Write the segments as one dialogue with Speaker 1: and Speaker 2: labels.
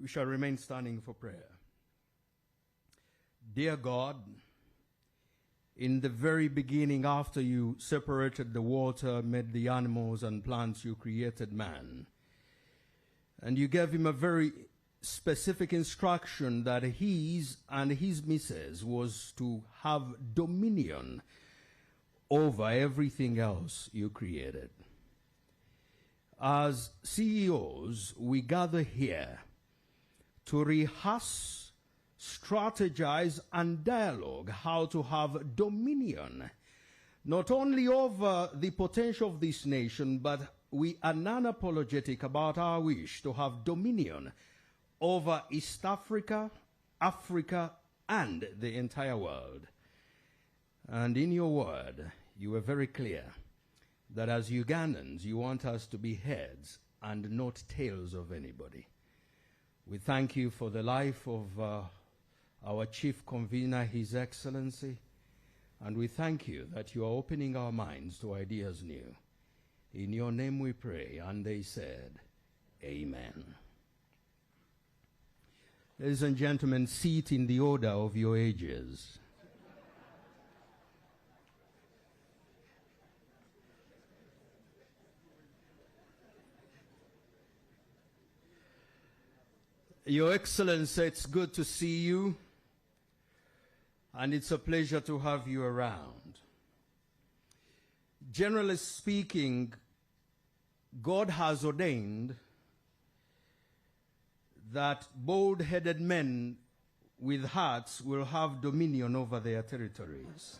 Speaker 1: shall remain standing for prayer. Dear God, in the very beginning, after you separated the water, made the animals and plants, you created man. And you gave him a very specific instruction that his and his missus was to have dominion over everything else you created. As CEOs, we gather here to rehearse, strategize, and dialogue how to have dominion, not only over the potential of this nation, but we are non-apologetic about our wish to have dominion over East Africa, Africa, and the entire world. And in your word, you were very clear that as Ugandans, you want us to be heads and not tails of anybody. We thank you for the life of our chief convener, His Excellency, and we thank you that you are opening our minds to ideas new. In your name we pray, and they said, Amen. Ladies and gentlemen, seat in the order of your ages. Your Excellency, it's good to see you, and it's a pleasure to have you around. Generally speaking, God has ordained that bold-headed men with hearts will have dominion over their territories.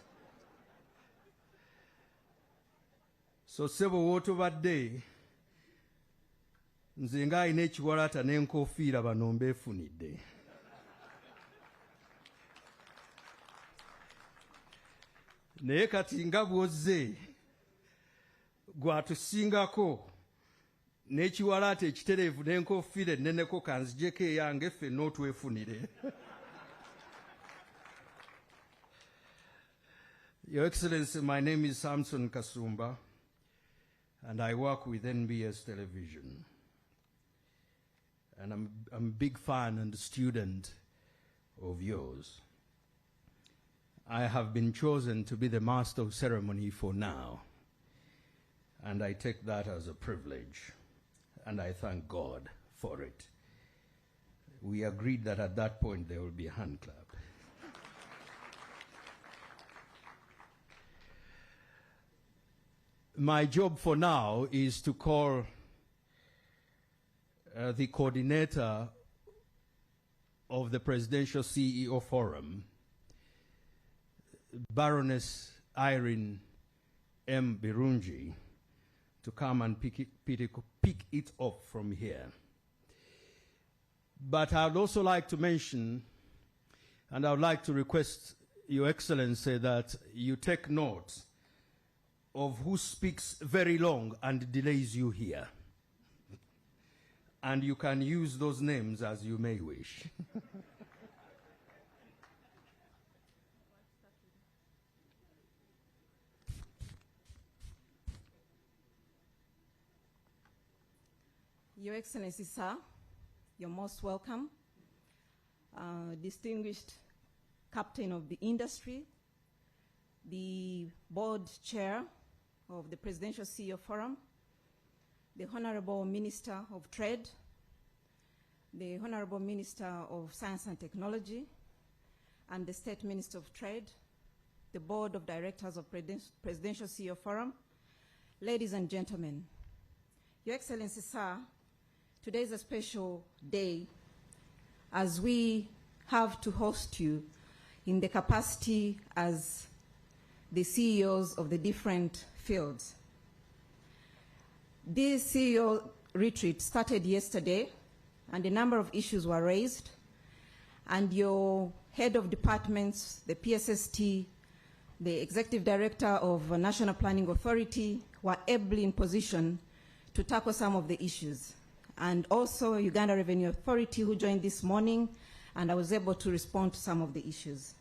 Speaker 1: So sebo wotobadde nze nga alina ekiwalaata n'enkofiira bano mbeefunidde. Naye kati nga bw'ozze gwatusingako n'ekiwalaata ekitereevu n'enkofiira enneneko kanzijeko eyange ffenna otwefunire. Your Excellency, my name is Samson Kasumba, and I work with NBS Television. And I'm a big fan and student of yours. I have been chosen to be the master of ceremony for now, and I take that as a privilege, and I thank God for it. We agreed that at that point there will be a hand clap. My job for now is to call the coordinator of the Presidential CEO Forum, Baroness Irene M. Birungi, to come and pick it up from here. But I would also like to mention, and I would like to request Your Excellency that you take note of who speaks very long and delays you here. And you can use those names as you may wish.
Speaker 2: Your Excellency, sir, you're most welcome. Distinguished captain of the industry, the board chair of the Presidential CEO Forum, the Honorable Minister of Trade, the Honorable Minister of Science and Technology, and the State Minister of Trade, the Board of Directors of Presidential CEO Forum, ladies and gentlemen. Your Excellency, sir, today is a special day as we have to host you in the capacity as the CEOs of the different fields. This CEO retreat started yesterday, and a number of issues were raised, and your head of departments, the PSST, the Executive Director of National Planning Authority were ably in position to tackle some of the issues. And also Uganda Revenue Authority, who joined this morning, and I was able to respond to some of the issues.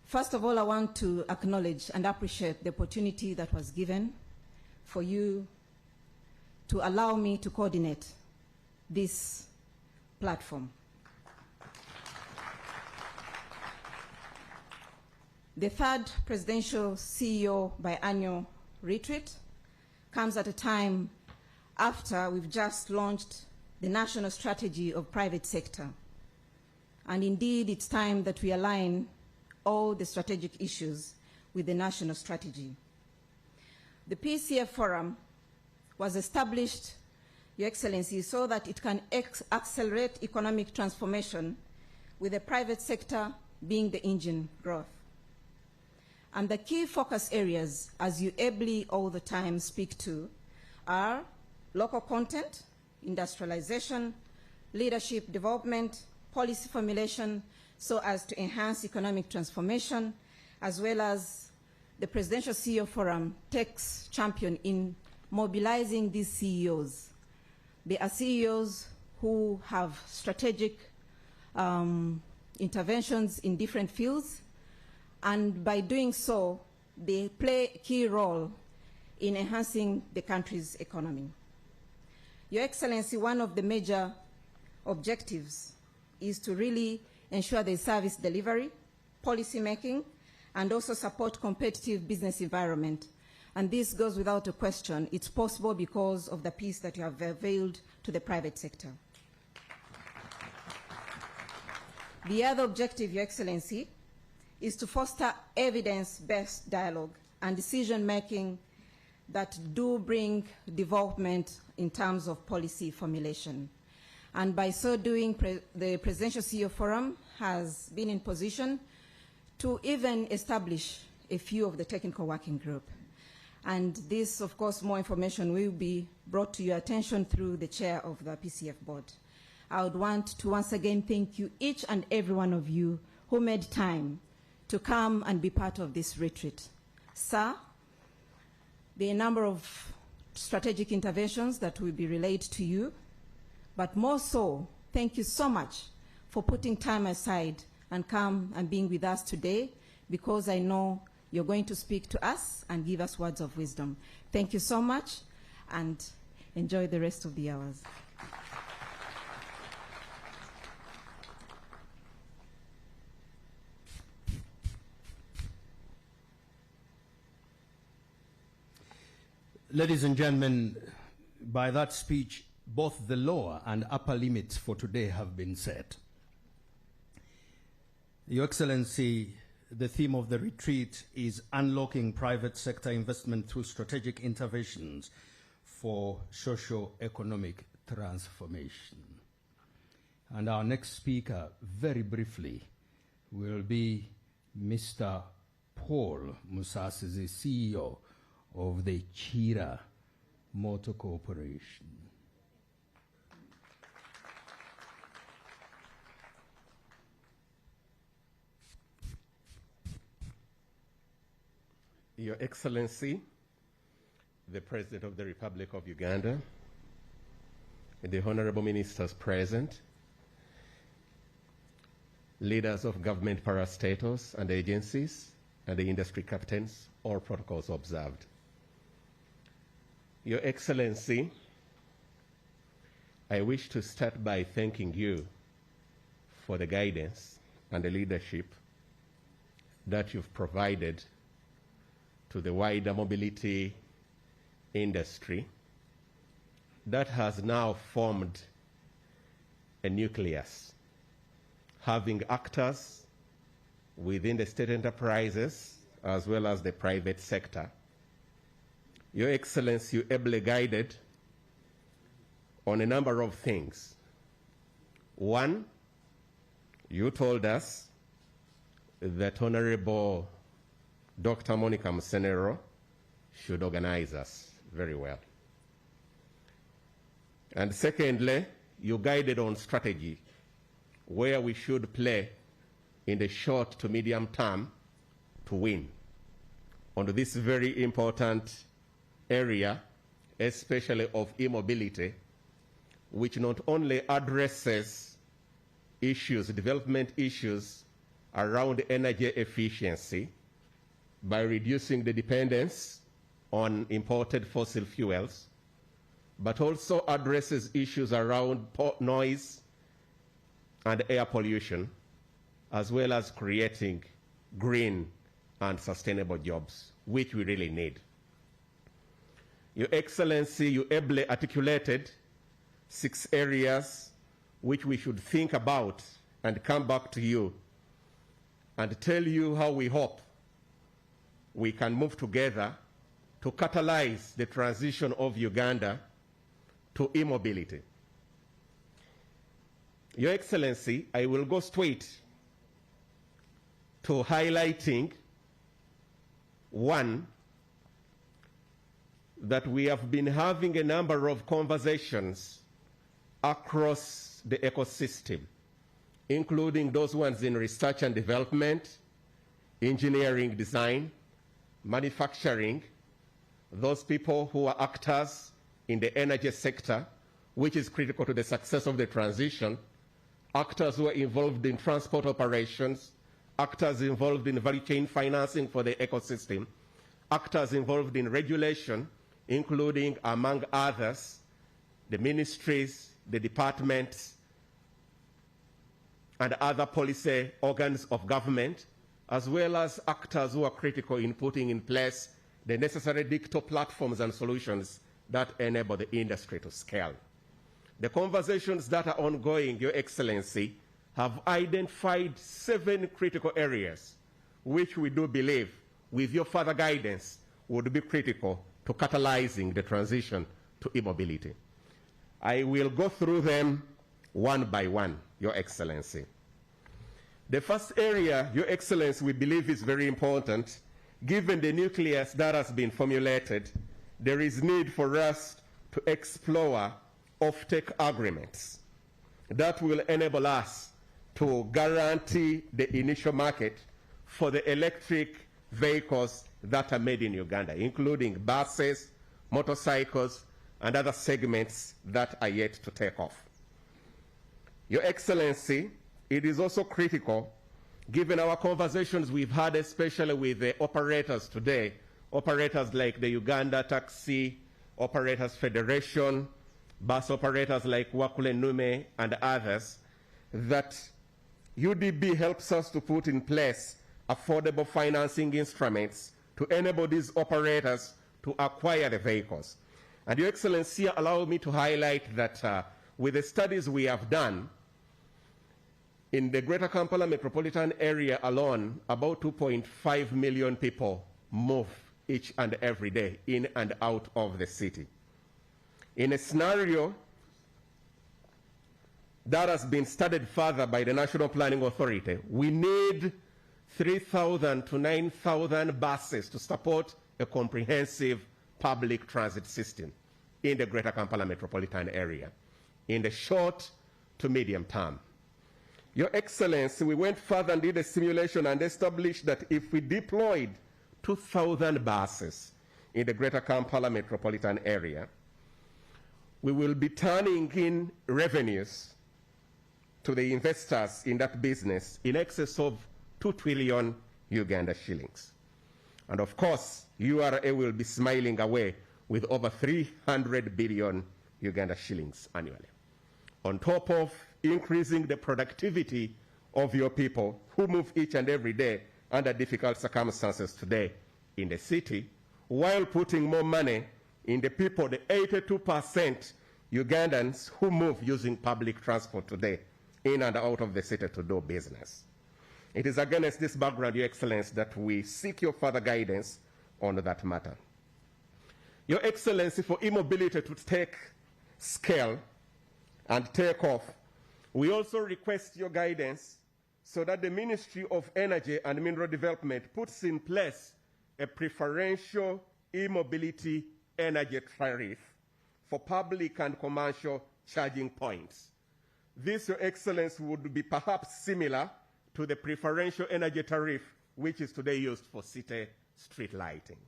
Speaker 2: First of all, I want to acknowledge and appreciate the opportunity that was given for you to allow me to coordinate this platform. The third presidential CEO biannual retreat comes at a time after we've just launched the national strategy of private sector. And indeed, it's time that we align all the strategic issues with the national strategy. The PCF Forum was established, Your Excellency, so that it can accelerate economic transformation with the private sector being the engine growth. And the key focus areas, as you ably all the time speak to, are local content, industrialization, leadership development, policy formulation, so as to enhance economic transformation, as well as the Presidential CEO Forum takes champion in mobilizing these CEOs. They are CEOs who have strategic interventions in different fields, and by doing so, they play a key role in enhancing the country's economy. Your Excellency, one of the major objectives is to really ensure the service delivery, policy making, and also support competitive business environment. And this goes without a question. It's possible because of the peace that you have availed to the private sector. The other objective, Your Excellency, is to foster evidence-based dialogue and decision-making that do bring development in terms of policy formulation. And by so doing, the Presidential CEO Forum has been in position to even establish a few of the technical working group. And this, of course, more information will be brought to your attention through the chair of the PCF board. I would want to once again thank you, each and every one of you who made time to come and be part of this retreat. Sir, there are a number of strategic interventions that will be relayed to you, but more so, thank you so much for putting time aside and come and being with us today, because I know you're going to speak to us and give us words of wisdom. Thank you so much, and enjoy the rest of the hours.
Speaker 1: Ladies and gentlemen, by that speech, both the lower and upper limits for today have been set. Your Excellency, the theme of the retreat is unlocking private sector investment through strategic interventions for socio-economic transformation. And our next speaker, very briefly, will be Mr. Paul Musasi, the CEO of the Chira Motor Corporation.
Speaker 3: Your Excellency, the President of the Republic of Uganda, the honorable ministers present, leaders of government parastatals and agencies, and the industry captains, all protocols observed. Your Excellency, I wish to start by thanking you for the guidance and the leadership that you've provided to the wider mobility industry that has now formed a nucleus, having actors within the state enterprises as well as the private sector. Your Excellency, you ably guided on a number of things. One, you told us that Honorable Dr. Monica Musenero should organize us very well. And secondly, you guided on strategy, where we should play in the short to medium term to win on this very important area, especially of e-mobility, which not only addresses issues, development issues around energy efficiency by reducing the dependence on imported fossil fuels, but also addresses issues around noise and air pollution, as well as creating green and sustainable jobs, which we really need. Your Excellency, you ably articulated 6 areas which we should think about and come back to you and tell you how we hope we can move together to catalyze the transition of Uganda to e-mobility. Your Excellency, I will go straight to highlighting one, that we have been having a number of conversations across the ecosystem, including those ones in research and development, engineering design, manufacturing, those people who are actors in the energy sector, which is critical to the success of the transition, actors who are involved in transport operations, actors involved in value chain financing for the ecosystem, actors involved in regulation, including, among others, the ministries, the departments, and other policy organs of government, as well as actors who are critical in putting in place the necessary digital platforms and solutions that enable the industry to scale. The conversations that are ongoing, Your Excellency, have identified 7 critical areas which we do believe, with your further guidance, would be critical to catalyzing the transition to e-mobility. I will go through them one by one, Your Excellency. The first area, Your Excellency, we believe is very important. Given the nucleus that has been formulated, there is need for us to explore offtake agreements that will enable us to guarantee the initial market for the electric vehicles that are made in Uganda, including buses, motorcycles, and other segments that are yet to take off. Your Excellency, it is also critical, given our conversations we've had, especially with the operators today, operators like the Uganda Taxi Operators Federation, bus operators like Wakule Nume, and others, that UDB helps us to put in place affordable financing instruments to enable these operators to acquire the vehicles. And Your Excellency, allow me to highlight that with the studies we have done, in the Greater Kampala metropolitan area alone, about 2.5 million people move each and every day in and out of the city. In a scenario that has been studied further by the National Planning Authority, we need 3,000 to 9,000 buses to support a comprehensive public transit system in the Greater Kampala metropolitan area in the short to medium term. Your Excellency, we went further and did a simulation and established that if we deployed 2,000 buses in the Greater Kampala metropolitan area, we will be turning in revenues to the investors in that business in excess of 2 trillion Uganda shillings. And of course, URA will be smiling away with over 300 billion Uganda shillings annually. On top of increasing the productivity of your people who move each and every day under difficult circumstances today in the city, while putting more money in the people, the 82% Ugandans who move using public transport today in and out of the city to do business. It is against this background, Your Excellency, that we seek your further guidance on that matter. Your Excellency, for e-mobility to take scale and take off, we also request your guidance so that the Ministry of Energy and Mineral Development puts in place a preferential e-mobility energy tariff for public and commercial charging points. This, Your Excellency, would be perhaps similar to the preferential energy tariff which is today used for city street lighting.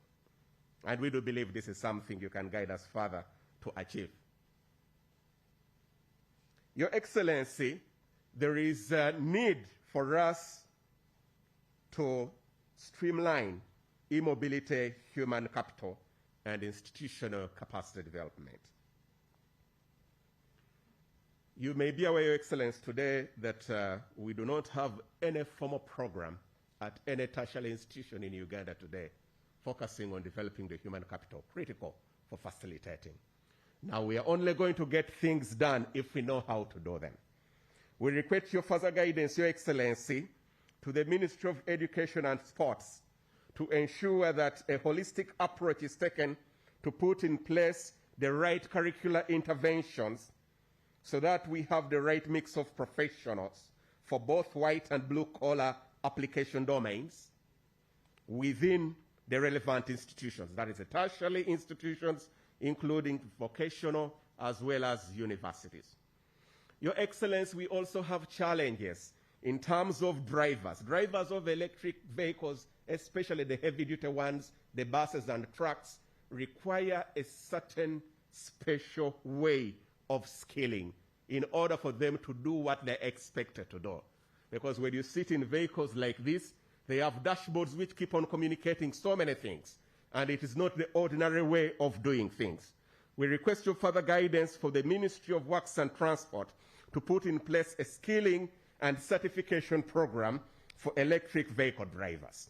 Speaker 3: And we do believe this is something you can guide us further to achieve. Your Excellency, there is a need for us to streamline e-mobility, human capital, and institutional capacity development. You may be aware, Your Excellence, today that we do not have any formal program at any tertiary institution in Uganda today focusing on developing the human capital, critical for facilitating. Now, we are only going to get things done if we know how to do them. We request your further guidance, Your Excellency, to the Ministry of Education and Sports to ensure that a holistic approach is taken to put in place the right curricular interventions so that we have the right mix of professionals for both white and blue-collar application domains within the relevant institutions, that is the tertiary institutions, including vocational as well as universities. Your Excellency, we also have challenges in terms of drivers. Drivers of electric vehicles, especially the heavy-duty ones, the buses and trucks, require a certain special way of skilling in order for them to do what they're expected to do. Because when you sit in vehicles like this, they have dashboards which keep on communicating so many things, and it is not the ordinary way of doing things. We request your further guidance for the Ministry of Works and Transport to put in place a skilling and certification program for electric vehicle drivers.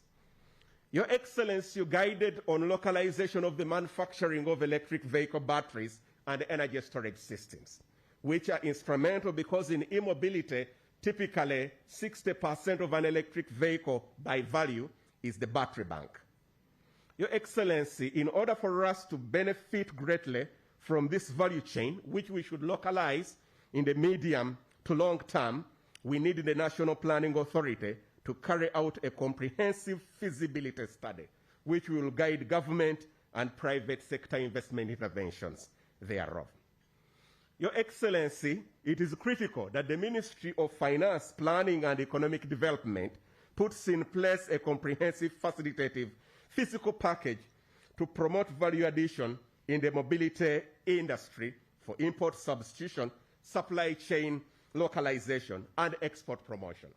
Speaker 3: Your Excellency, you guided on localization of the manufacturing of electric vehicle batteries and energy storage systems, which are instrumental because in e-mobility, typically 60% of an electric vehicle by value is the battery bank. Your Excellency, in order for us to benefit greatly from this value chain, which we should localize in the medium to long term, we need the National Planning Authority to carry out a comprehensive feasibility study, which will guide government and private sector investment interventions thereof. Your Excellency, it is critical that the Ministry of Finance, Planning and Economic Development puts in place a comprehensive facilitative physical package to promote value addition in the mobility industry for import substitution, supply chain localization, and export promotion.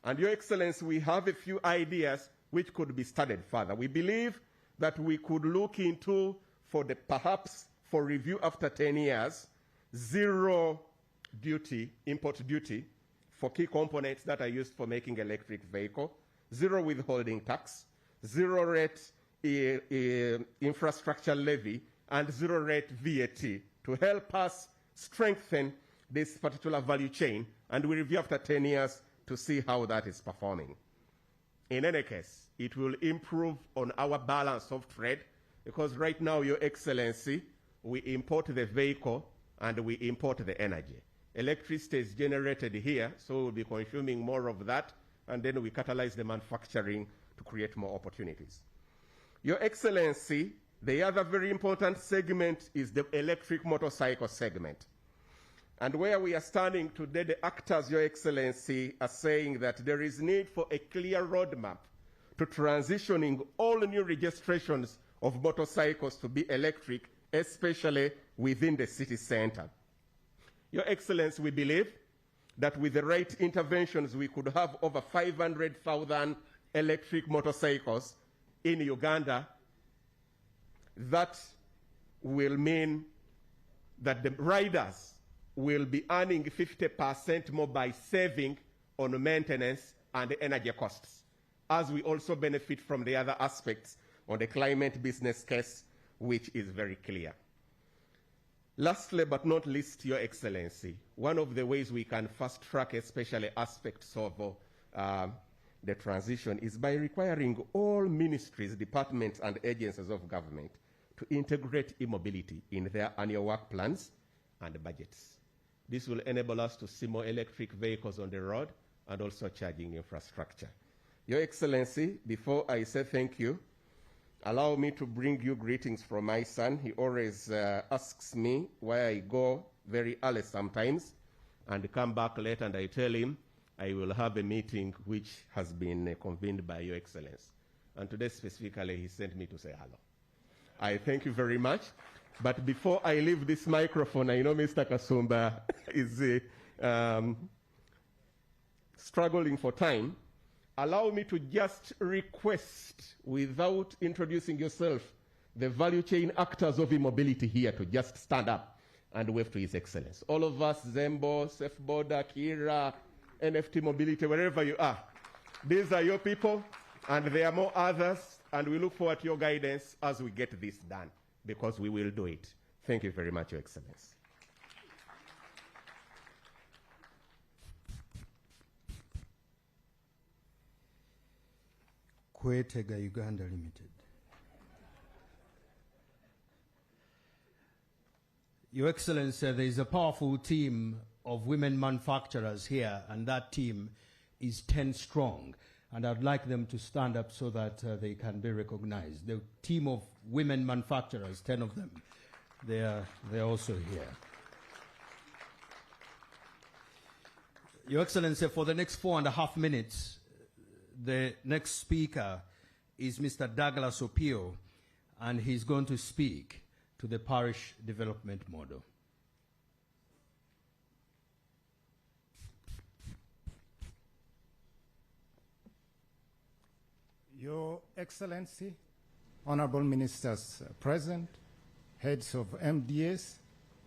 Speaker 3: And Your Excellency, we have a few ideas which could be studied further. We believe that we could look into, perhaps for review after 10 years, zero duty, import duty for key components that are used for making electric vehicle, zero withholding tax, zero rate infrastructure levy, and zero rate VAT to help us strengthen this particular value chain, and we review after 10 years to see how that is performing. In any case, it will improve on our balance of trade, because right now, Your Excellency, we import the vehicle and we import the energy. Electricity is generated here, so we'll be consuming more of that, and then we catalyze the manufacturing to create more opportunities. Your Excellency, the other very important segment is the electric motorcycle segment. And where we are standing today, the actors, Your Excellency, are saying that there is need for a clear roadmap to transitioning all new registrations of motorcycles to be electric, especially within the city center. Your Excellency, we believe that with the right interventions, we could have over 500,000 electric motorcycles in Uganda. That will mean that the riders will be earning 50% more by saving on maintenance and energy costs, as we also benefit from the other aspects on the climate business case, which is very clear. Lastly, but not least, Your Excellency, one of the ways we can fast-track especially aspects of the transition is by requiring all ministries, departments, and agencies of government to integrate e-mobility in their annual work plans and budgets. This will enable us to see more electric vehicles on the road and also charging infrastructure. Your Excellency, before I say thank you, allow me to bring you greetings from my son. He always asks me where I go very early sometimes and come back late, and I tell him I will have a meeting which has been convened by Your Excellency. And today specifically, he sent me to say hello. I thank you very much. But before I leave this microphone, I know Mr. Kasumba is struggling for time. Allow me to just request, without introducing yourself, the value chain actors of e-mobility here to just stand up and wave to His Excellence. All of us, Zembo, Safe Border, Kira, NFT Mobility, wherever you are, these are your people, and there are more others, and we look forward to your guidance as we get this done, because we will do it. Thank you very much, Your Excellency.
Speaker 1: Kwetega Uganda Limited. Your Excellency, there is a powerful team of women manufacturers here, and that team is 10 strong. And I'd like them to stand up so that they can be recognized. The team of women manufacturers, 10 of them, they're also here. Your Excellency, for the next 4.5 minutes, the next speaker is Mr. Douglas Opio, and he's going to speak to the parish development model.
Speaker 4: Your Excellency, Honorable Ministers present, heads of MDAs,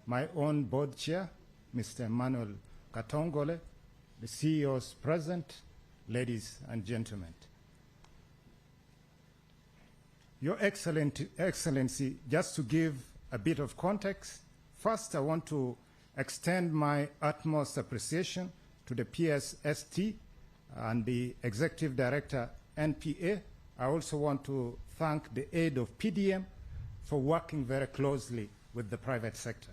Speaker 4: my own board chair, Mr. Emmanuel Katongole, the CEOs present, ladies and gentlemen. Your Excellency, just to give a bit of context, first I want to extend my utmost appreciation to the PSST and the Executive Director NPA. I also want to thank the aid of PDM for working very closely with the private sector.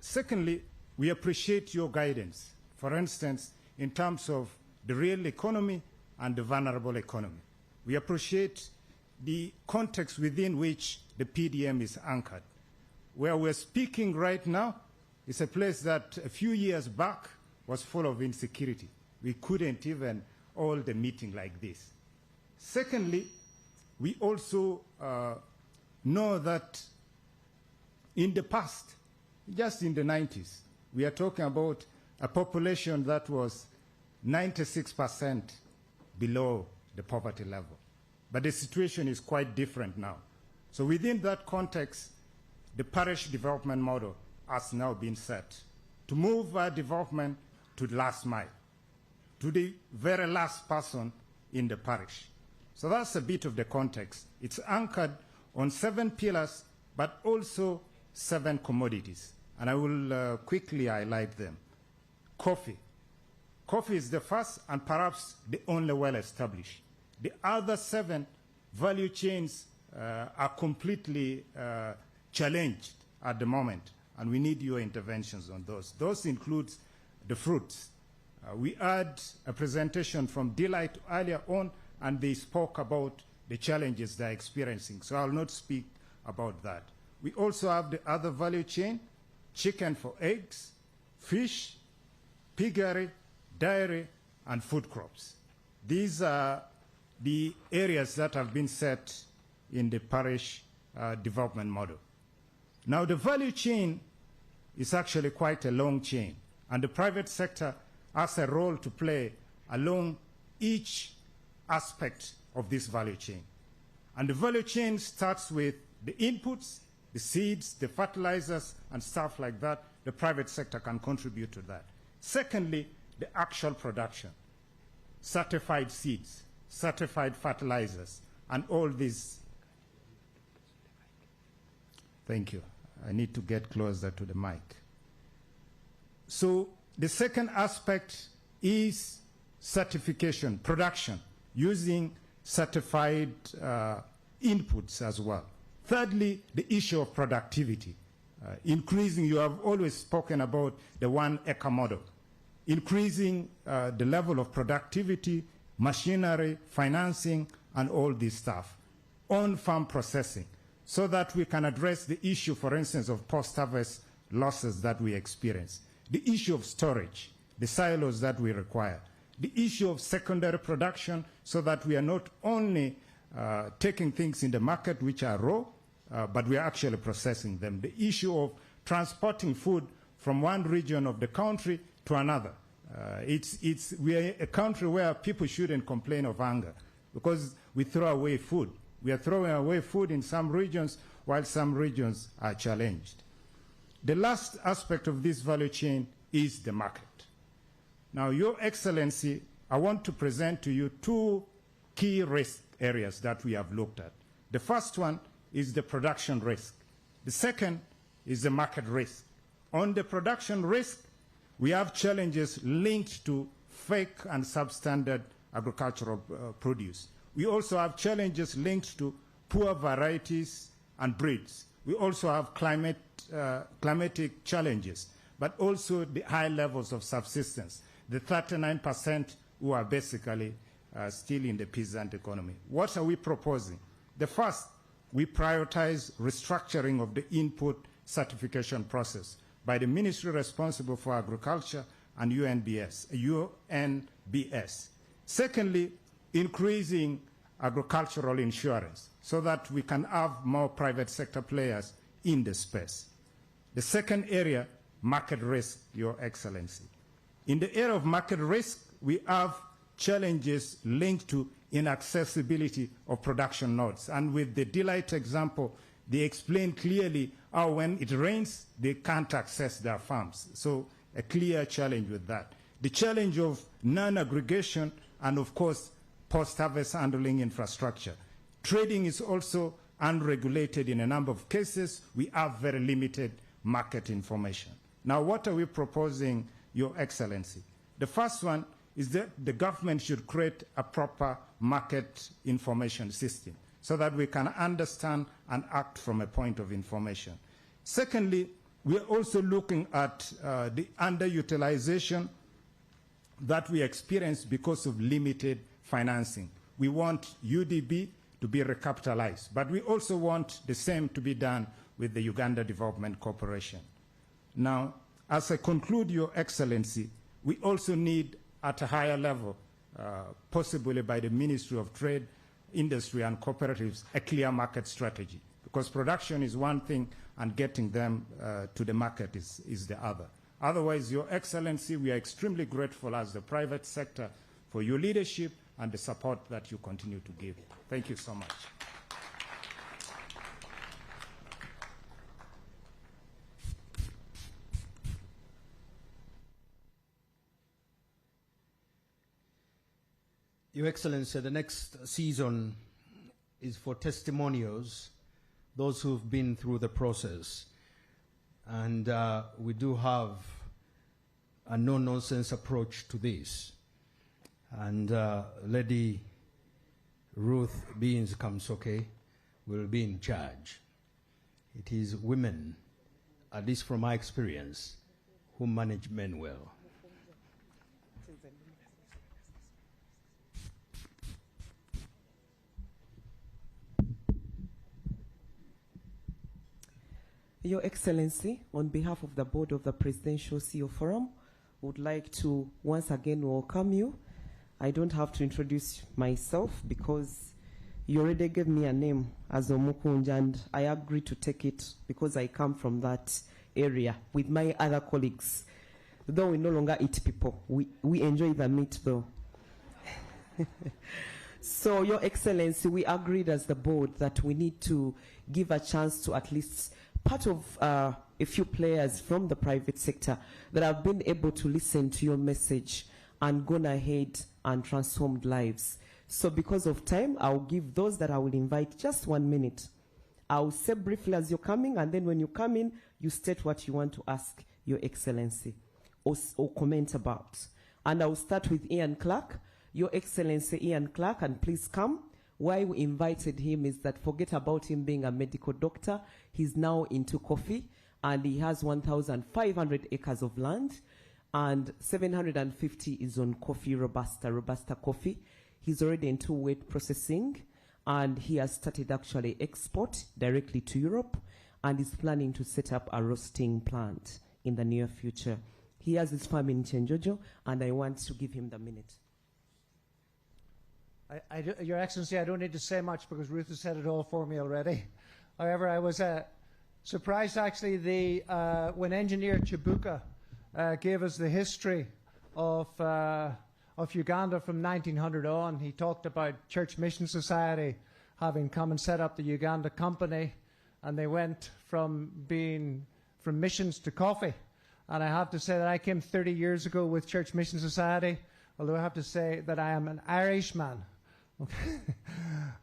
Speaker 4: Secondly, we appreciate your guidance, for instance, in terms of the real economy and the vulnerable economy. We appreciate the context within which the PDM is anchored. Where we're speaking right now is a place that a few years back was full of insecurity. We couldn't even hold a meeting like this. Secondly, we also know that in the past, just in the 90s, we are talking about a population that was 96% below the poverty level. But the situation is quite different now. So within that context, the parish development model has now been set to move our development to the last mile, to the very last person in the parish. So that's a bit of the context. It's anchored on 7 pillars, but also 7 commodities. And I will quickly highlight them. Coffee. Coffee is the first and perhaps the only well-established. The other 7 value chains are completely challenged at the moment, and we need your interventions on those. Those include the fruits. We had a presentation from Delight earlier on, and they spoke about the challenges they're experiencing, so I'll not speak about that. We also have the other value chain, chicken for eggs, fish, piggery, dairy, and food crops. These are the areas that have been set in the parish development model. Now, the value chain is actually quite a long chain, and the private sector has a role to play along each aspect of this value chain. And the value chain starts with the inputs, the seeds, the fertilizers, and stuff like that. The private sector can contribute to that. Secondly, the actual production, certified seeds, certified fertilizers, and all these. Thank you. I need to get closer to the mic. So the second aspect is certification, production, using certified inputs as well. Thirdly, the issue of productivity. Increasing, you have always spoken about the 1 acre model. Increasing the level of productivity, machinery, financing, and all this stuff. On-farm processing, so that we can address the issue, for instance, of post-harvest losses that we experience. The issue of storage, the silos that we require. The issue of secondary production, so that we are not only taking things in the market which are raw, but we are actually processing them. The issue of transporting food from one region of the country to another. We are a country where people shouldn't complain of hunger because we throw away food. We are throwing away food in some regions while some regions are challenged. The last aspect of this value chain is the market. Now, Your Excellency, I want to present to you two key risk areas that we have looked at. The first one is the production risk. The second is the market risk. On the production risk, we have challenges linked to fake and substandard agricultural produce. We also have challenges linked to poor varieties and breeds. We also have climatic challenges, but also the high levels of subsistence, the 39% who are basically still in the peasant economy. What are we proposing? The first, we prioritize restructuring of the input certification process by the ministry responsible for agriculture and UNBS. Secondly, increasing agricultural insurance so that we can have more private sector players in the space. The second area, market risk, Your Excellency. In the area of market risk, we have challenges linked to inaccessibility of production nodes. And with the Delight example, they explain clearly how when it rains, they can't access their farms. So a clear challenge with that. The challenge of non-aggregation and, of course, post-harvest handling infrastructure. Trading is also unregulated in a number of cases. We have very limited market information. Now, what are we proposing, Your Excellency? The first one is that the government should create a proper market information system so that we can understand and act from a point of information. Secondly, we are also looking at the underutilization that we experience because of limited financing. We want UDB to be recapitalized, but we also want the same to be done with the Uganda Development Corporation. Now, as I conclude, Your Excellency, we also need at a higher level, possibly by the Ministry of Trade, Industry and Cooperatives, a clear market strategy, because production is one thing and getting them to the market is the other. Otherwise, Your Excellency, we are extremely grateful as the private sector for your leadership and the support that you continue to give. Thank you so much.
Speaker 1: Your Excellency, the next season is for testimonials, those who've been through the process. And we do have a no-nonsense approach to this. And Lady Ruth Beans Kamsoke will be in charge. It is women, at least from my experience, who manage men well.
Speaker 5: Your Excellency, on behalf of the board of the Presidential CEO Forum, would like to once again welcome you. I don't have to introduce myself because you already gave me a name as Omukunja, and I agree to take it because I come from that area with my other colleagues. Though we no longer eat people, we enjoy the meat though. So, Your Excellency, we agreed as the board that we need to give a chance to at least part of a few players from the private sector that have been able to listen to your message and gone ahead and transformed lives. So because of time, I'll give those that I will invite just 1 minute. I'll say briefly as you're coming, and then when you come in, you state what you want to ask Your Excellency or comment about. And I'll start with Ian Clark. Your Excellency Ian Clark, and please come. Why we invited him is that forget about him being a medical doctor. He's now into coffee, and he has 1,500 acres of land, and 750 is on coffee, Robusta coffee. He's already into wheat processing, and he has started actually export directly to Europe, and is planning to set up a roasting plant in the near future. He has his farm in Chenjojo, and I want to give him the minute.
Speaker 6: Your Excellency, I don't need to say much because Ruth has said it all for me already. However, I was surprised actually when Engineer Chibuka gave us the history of Uganda from 1900 on. He talked about Church Mission Society having come and set up the Uganda Company, and they went from from missions to coffee. And I have to say that I came 30 years ago with Church Mission Society, although I have to say that I am an Irishman.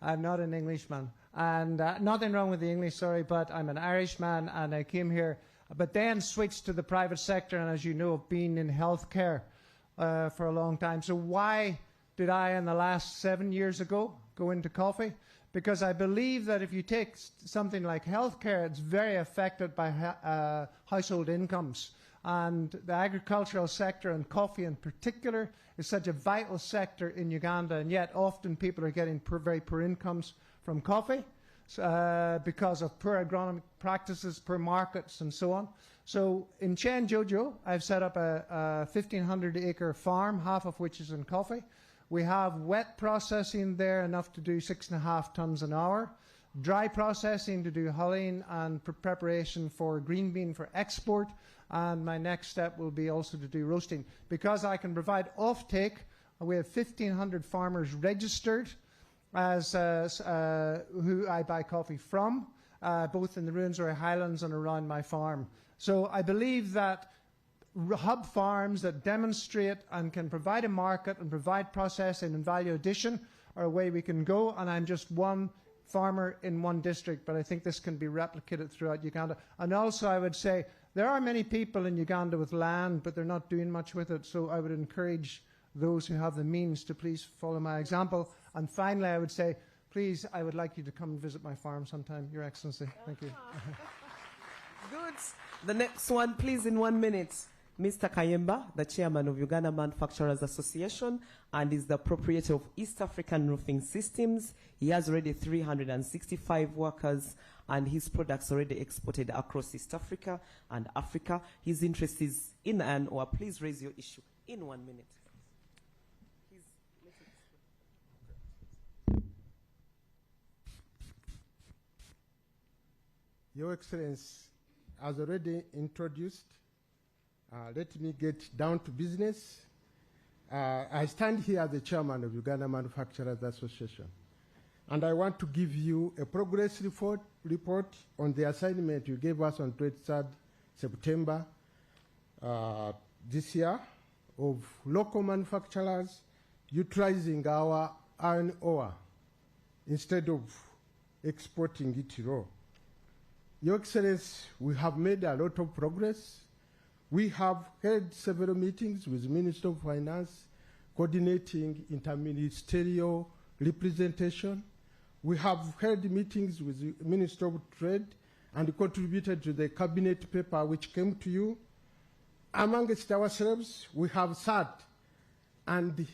Speaker 6: I'm not an Englishman. And nothing wrong with the English, sorry, but I'm an Irishman, and I came here, but then switched to the private sector, and as you know, I've been in healthcare for a long time. So why did I, in the last 7 years ago, go into coffee? Because I believe that if you take something like healthcare, it's very affected by household incomes. And the agricultural sector, and coffee in particular, is such a vital sector in Uganda, and yet often people are getting very poor incomes from coffee because of poor agronomic practices, poor markets, and so on. So in Chenjojo, I've set up a 1,500-acre farm, half of which is in coffee. We have wet processing there, enough to do 6.5 tons an hour. Dry processing to do hulling and preparation for green bean for export. And my next step will be also to do roasting. Because I can provide offtake, we have 1,500 farmers registered as who I buy coffee from, both in the Ruinsbury Highlands and around my farm. So I believe that hub farms that demonstrate and can provide a market and provide processing and value addition are a way we can go. And I'm just one farmer in one district, but I think this can be replicated throughout Uganda. And also I would say there are many people in Uganda with land, but they're not doing much with it. So I would encourage those who have the means to please follow my example. And finally, I would say, please, I would like you to come and visit my farm sometime, Your Excellency. Thank you.
Speaker 5: Good. The next one, please, in 1 minute. Mr. Kayemba, the chairman of Uganda Manufacturers Association, and is the proprietor of East African Roofing Systems. He has already 365 workers, and his products already exported across East Africa and Africa. His interest is in iron ore. Please raise your issue in 1 minute.
Speaker 7: Your Excellency has already introduced. Let me get down to business. I stand here as the chairman of Uganda Manufacturers Association, and I want to give you a progress report on the assignment you gave us on 23rd September this year of local manufacturers utilizing our iron ore instead of exporting it raw. Your Excellency, we have made a lot of progress. We have held several meetings with the Minister of Finance, coordinating interministerial representation. We have held meetings with the Minister of Trade and contributed to the cabinet paper which came to you. Amongst ourselves, we have sat and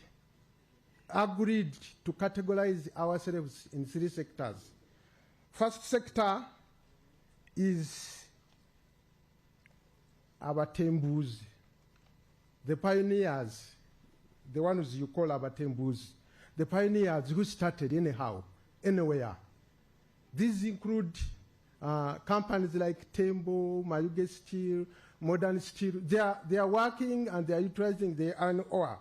Speaker 7: agreed to categorize ourselves in 3 sectors. First sector is our Tembus, the pioneers, the ones you call our Tembus, the pioneers who started anyhow, anywhere. These include companies like Tembo, Mayuge Steel, Modern Steel. They are working and they are utilizing the iron ore.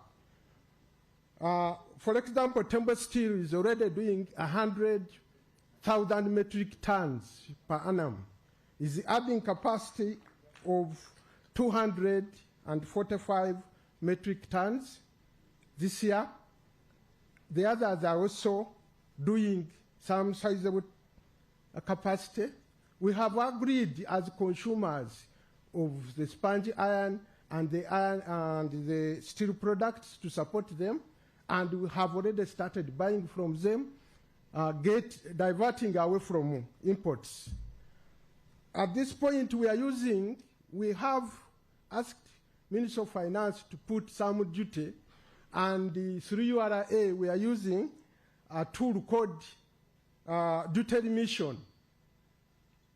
Speaker 7: For example, Tembo Steel is already doing 100,000 metric tons per annum. Is adding capacity of 245 metric tons this year. The others are also doing some sizable capacity. We have agreed as consumers of the sponge iron and the steel products to support them, and we have already started buying from them, diverting away from imports. At this point, we have asked Minister of Finance to put some duty, and through URA, we are using a tool called duty remission.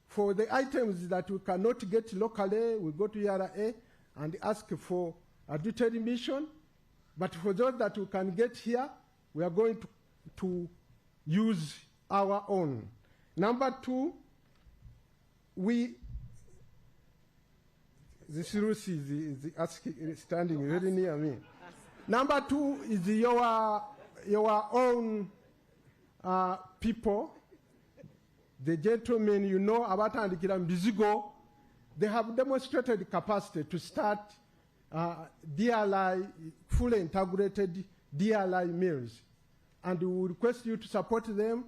Speaker 7: For the items that we cannot get locally, we go to URA and ask for a duty remission. But for those that we can get here, we are going to use our own. Number 2, this Lucy is asking, standing very near me. Number 2 is your own people, the gentlemen you know about Andikira Mbizigo, they have demonstrated capacity to start DLI, fully integrated DLI mills. And we will request you to support them.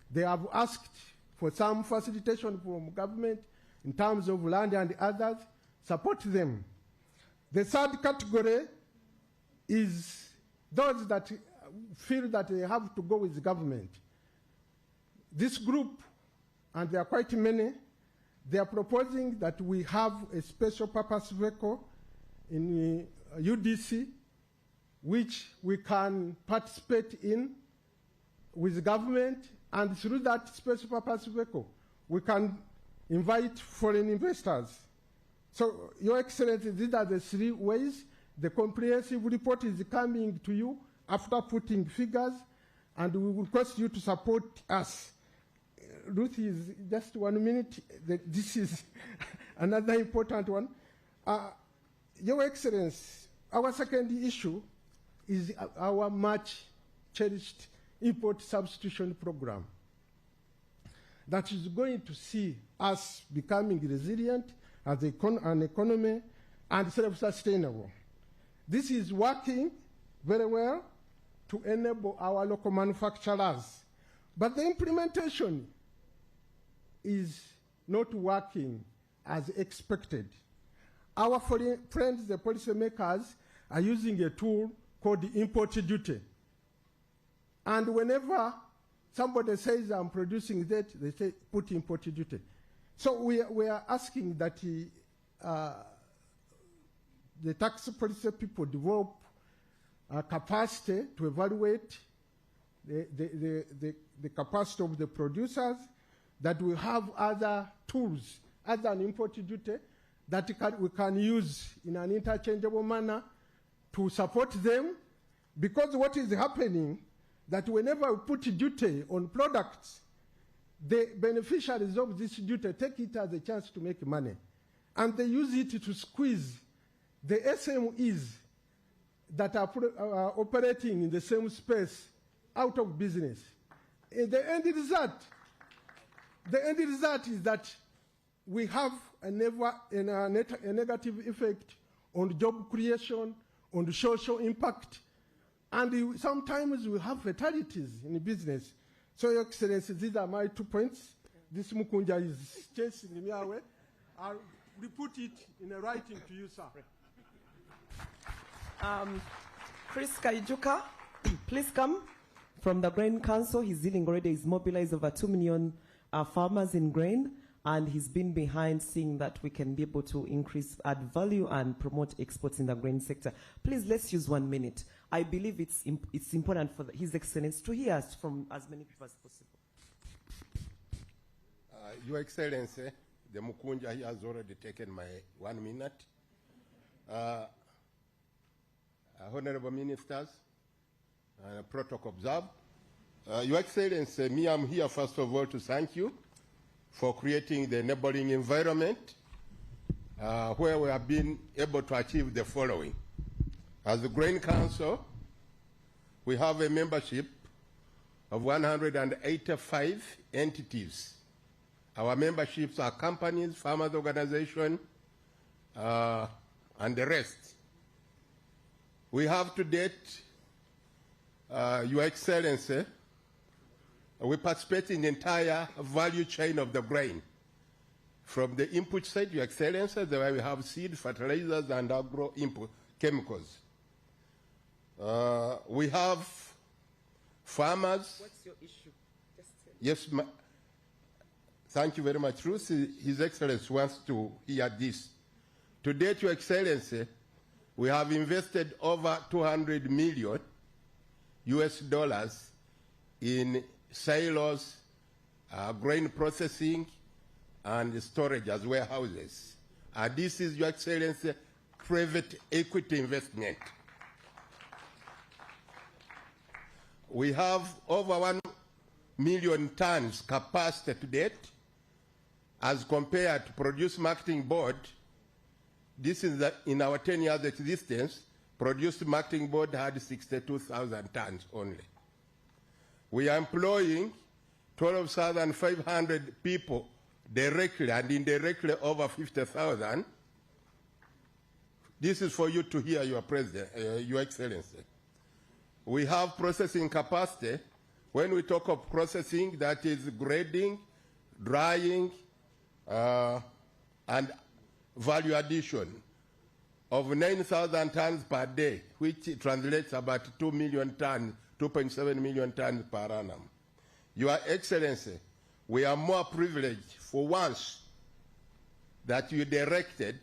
Speaker 7: They have asked for some facilitation from government in terms of land and others. Support them. The third category is those that feel that they have to go with the government. This group, and there are quite many, they are proposing that we have a special purpose vehicle in UDC, which we can participate in with the government, and through that special purpose vehicle, we can invite foreign investors. So, Your Excellency, these are the three ways. The comprehensive report is coming to you after putting figures, and we will request you to support us. Ruth, is just 1 minute. This is another important one. Your Excellency, our second issue is our much cherished import substitution program that is going to see us becoming resilient as an economy and self-sustainable. This is working very well to enable our local manufacturers, but the implementation is not working as expected. Our friends, the policymakers, are using a tool called the import duty. And whenever somebody says, I'm producing that, they say, put import duty. So we are asking that the tax policy people develop capacity to evaluate the capacity of the producers, that we have other tools other than import duty that we can use in an interchangeable manner to support them, because what is happening that whenever we put duty on products, the beneficiaries of this duty take it as a chance to make money, and they use it to squeeze the SMEs that are operating in the same space out of business. And the end result is that we have a negative effect on job creation, on the social impact, and sometimes we have fatalities in business. So, Your Excellency, these are my 2 points. This Mukunja is chasing me away. I'll report it in a writing to you, sir.
Speaker 5: Chris Kaijuka, please come from the Grain Council. He's dealing already. He's mobilized over 2 million farmers in grain, and he's been behind seeing that we can be able to increase, add value, and promote exports in the grain sector. Please, let's use 1 minute. I believe it's important for His Excellency to hear us from as many people as possible.
Speaker 3: Your Excellency, the Mukunja he has already taken my 1 minute. Honorable Ministers, protocol observed. Your Excellency, me, I'm here first of all to thank you for creating the enabling environment where we have been able to achieve the following. As the Grain Council, we have a membership of 185 entities. Our memberships are companies, farmers' organizations, and the rest. We have to date, Your Excellency, we participate in the entire value chain of the grain. From the input side, Your Excellency, where we have seed, fertilizers, and agro input chemicals. We have farmers.
Speaker 5: What's your issue?
Speaker 3: Yes, thank you very much, Ruth. His Excellency wants to hear this. To date, Your Excellency, we have invested over $200 million in silos, grain processing, and storage as warehouses. This is, Your Excellency, private equity investment. We have over 1 million tons capacity to date, as compared to Produce Marketing Board. This is in our 10 years existence, Produce Marketing Board had 62,000 tons only. We are employing 12,500 people
Speaker 8: directly and indirectly over 50,000. This is for you to hear, Your President, Your Excellency. We have processing capacity. When we talk of processing, that is grading, drying, and value addition of 9,000 tons per day, which translates about 2 million tons, 2.7 million tons per annum. Your Excellency, we are more privileged for once that you directed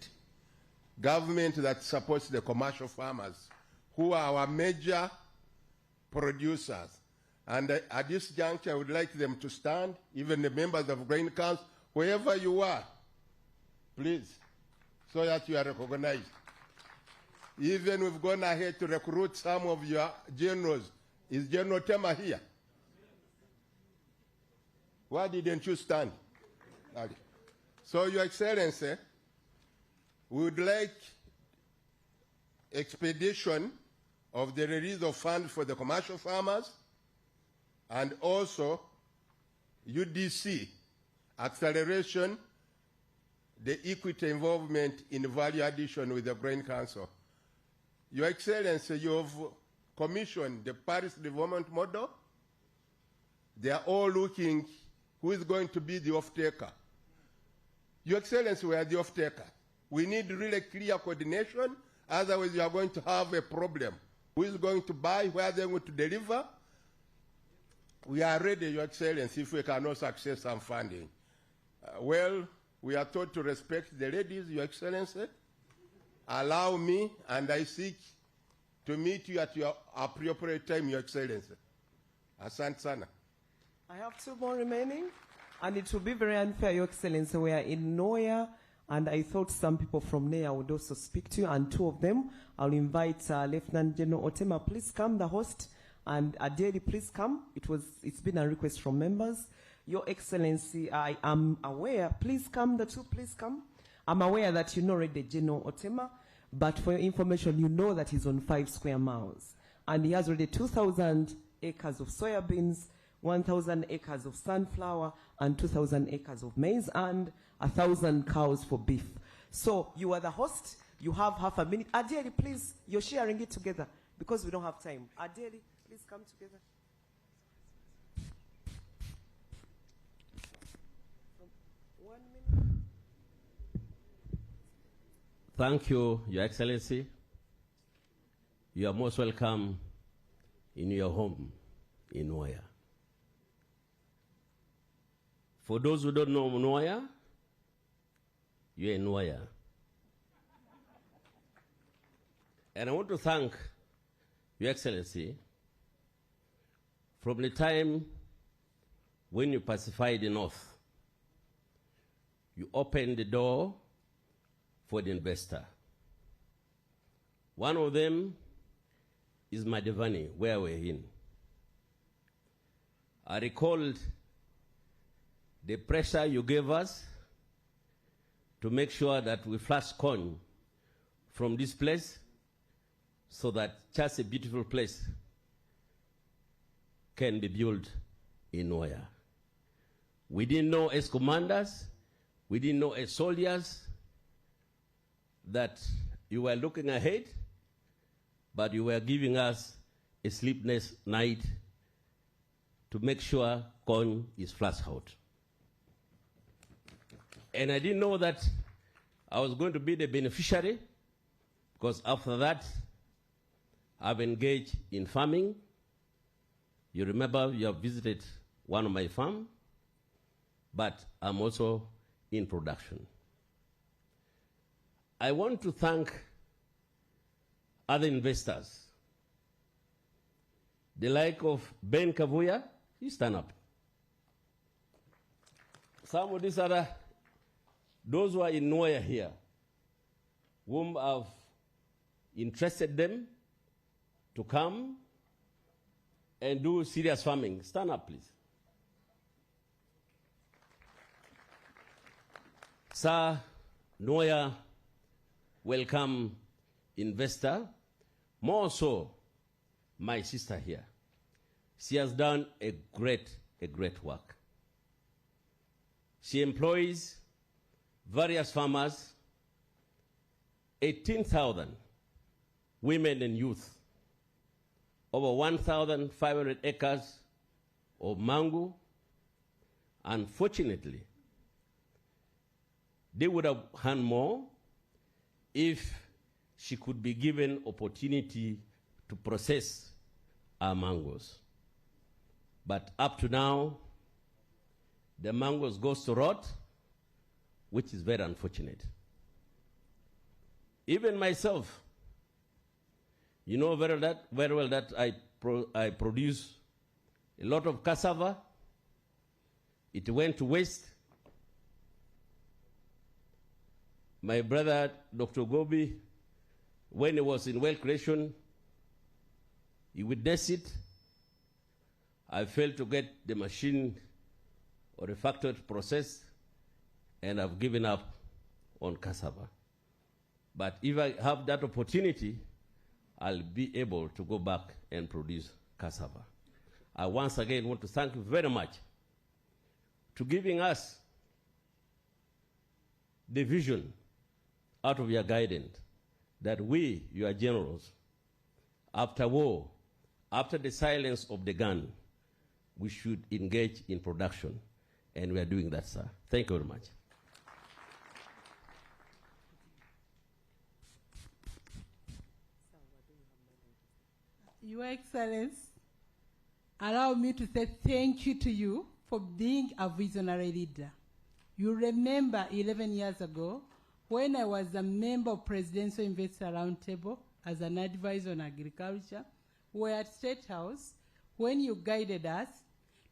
Speaker 8: government that supports the commercial farmers, who are our major producers. And at this juncture, I would like them to stand, even the members of Grain Council, wherever you are, please, so that you are recognized. Even we've gone ahead to recruit some of your generals. Is General Tema here? Why didn't you stand? So, Your Excellency, we would like expedition of the release of funds for the commercial farmers, and also UDC, acceleration, the equity involvement in value addition with the Grain Council. Your Excellency, you have commissioned the Parish development model. They are all looking who is going to be the off-taker. Your Excellency, we are the off-taker. We need really clear coordination, otherwise you are going to have a problem. Who is going to buy, where they are going to deliver? We are ready, Your Excellency, if we can also access some funding. Well, we are taught to respect the ladies, Your Excellency. Allow me, and I seek to meet you at your appropriate time, Your Excellency. Asante sana.
Speaker 5: I have 2 more remaining, and it will be very unfair, Your Excellency. We are in Noya, and I thought some people from NEA would also speak to you, and 2 of them, I'll invite Lieutenant General Otema, please come, the host, and Adeli, please come. It's been a request from members. Your Excellency, I am aware, please come, the 2, please come. I'm aware that you know already General Otema, but for your information, you know that he's on 5 square miles. And he has already 2,000 acres of soybeans, 1,000 acres of sunflower, and 2,000 acres of maize, and 1,000 cows for beef. So you are the host. You have half a minute. Adeli, please, you're sharing it together because we don't have time. Adeli, please come together.
Speaker 9: Thank you, Your Excellency. You are most welcome in your home in Noya. For those who don't know Noya, you're in Noya. And I want to thank Your Excellency from the time when you pacified the North. You opened the door for the investor. One of them is Madevani, where we're in. I recalled the pressure you gave us to make sure that we flush corn from this place so that just a beautiful place can be built in Noya. We didn't know as commanders, we didn't know as soldiers that you were looking ahead, but you were giving us a sleepless night to make sure corn is flushed out. And I didn't know that I was going to be the beneficiary, because after that, I've engaged in farming. You remember you have visited one of my farms, but I'm also in production. I want to thank other investors, the like of Ben Kavuya. You stand up. Some of these other, those who are in Noya here, whom I've interested them to come and do serious farming. Stand up, please. Sir, Noya, welcome investor. More so, my sister here. She has done a great work. She employs various farmers, 18,000 women and youth, over 1,500 acres of mango. Unfortunately, they would have had more if she could be given opportunity to process our mangoes. But up to now, the mangoes goes to rot, which is very unfortunate. Even myself, you know very well that I produce a lot of cassava. It went to waste. My brother, Dr. Gobi, when he was in well creation, he witnessed it. I failed to get the machine or the factory to process, and I've given up on cassava. But if I have that opportunity, I'll be able to go back and produce cassava. I once again want to thank you very much to giving us the vision out of your guidance that we, your generals, after war, after the silence of the gun, we should engage in production. And we are doing that, sir. Thank you very much.
Speaker 10: Your Excellency, allow me to say thank you to you for being a visionary leader. You remember 11 years ago when I was a member of Presidential Investor Roundtable as an advisor on agriculture, we were at State House when you guided us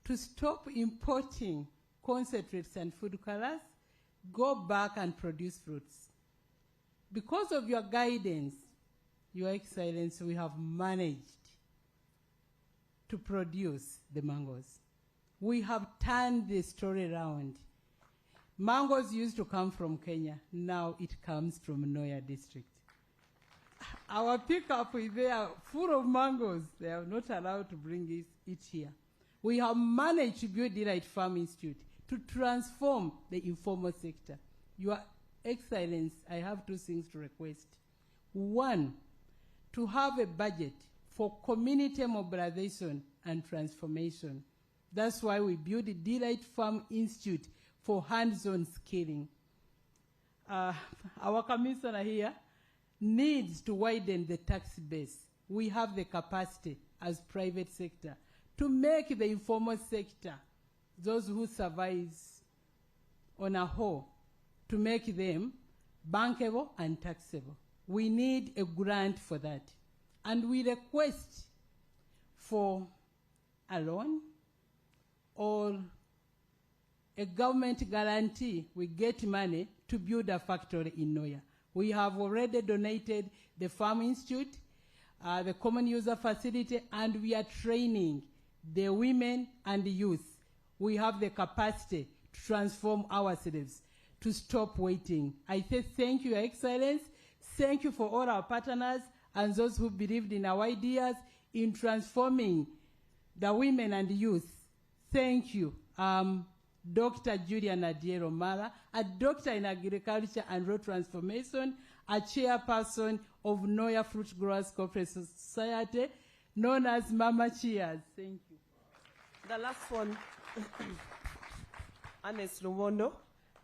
Speaker 10: to stop importing concentrates and food colors, go back and produce fruits. Because of your guidance, Your Excellency, we have managed to produce the mangoes. We have turned the story around. Mangoes used to come from Kenya. Now it comes from Noya district. Our pickup is there full of mangoes. They are not allowed to bring it here. We have managed to build the right farm institute to transform the informal sector. Your Excellency, I have two things to request. One, to have a budget for community mobilization and transformation. That's why we built the Delight Farm Institute for hands-on skilling. Our commissioner here needs to widen the tax base. We have the capacity as private sector to make the informal sector, those who survive on a whole, to make them bankable and taxable. We need a grant for that. And we request for a loan or a government guarantee. We get money to build a factory in Noya. We have already donated the Farm Institute, the Common User Facility, and we are training the women and the youth. We have the capacity to transform ourselves, to stop waiting. I say thank you, Your Excellency. Thank you for all our partners and those who believed in our ideas in transforming the women and the youth. Thank you. Dr. Julia Nadiero Mara, a doctor in agriculture and road transformation, a chairperson of Noya Fruit Growers Corporate Society, known as Mama Cheers. Thank you.
Speaker 5: The last one, Ernest Luwondo,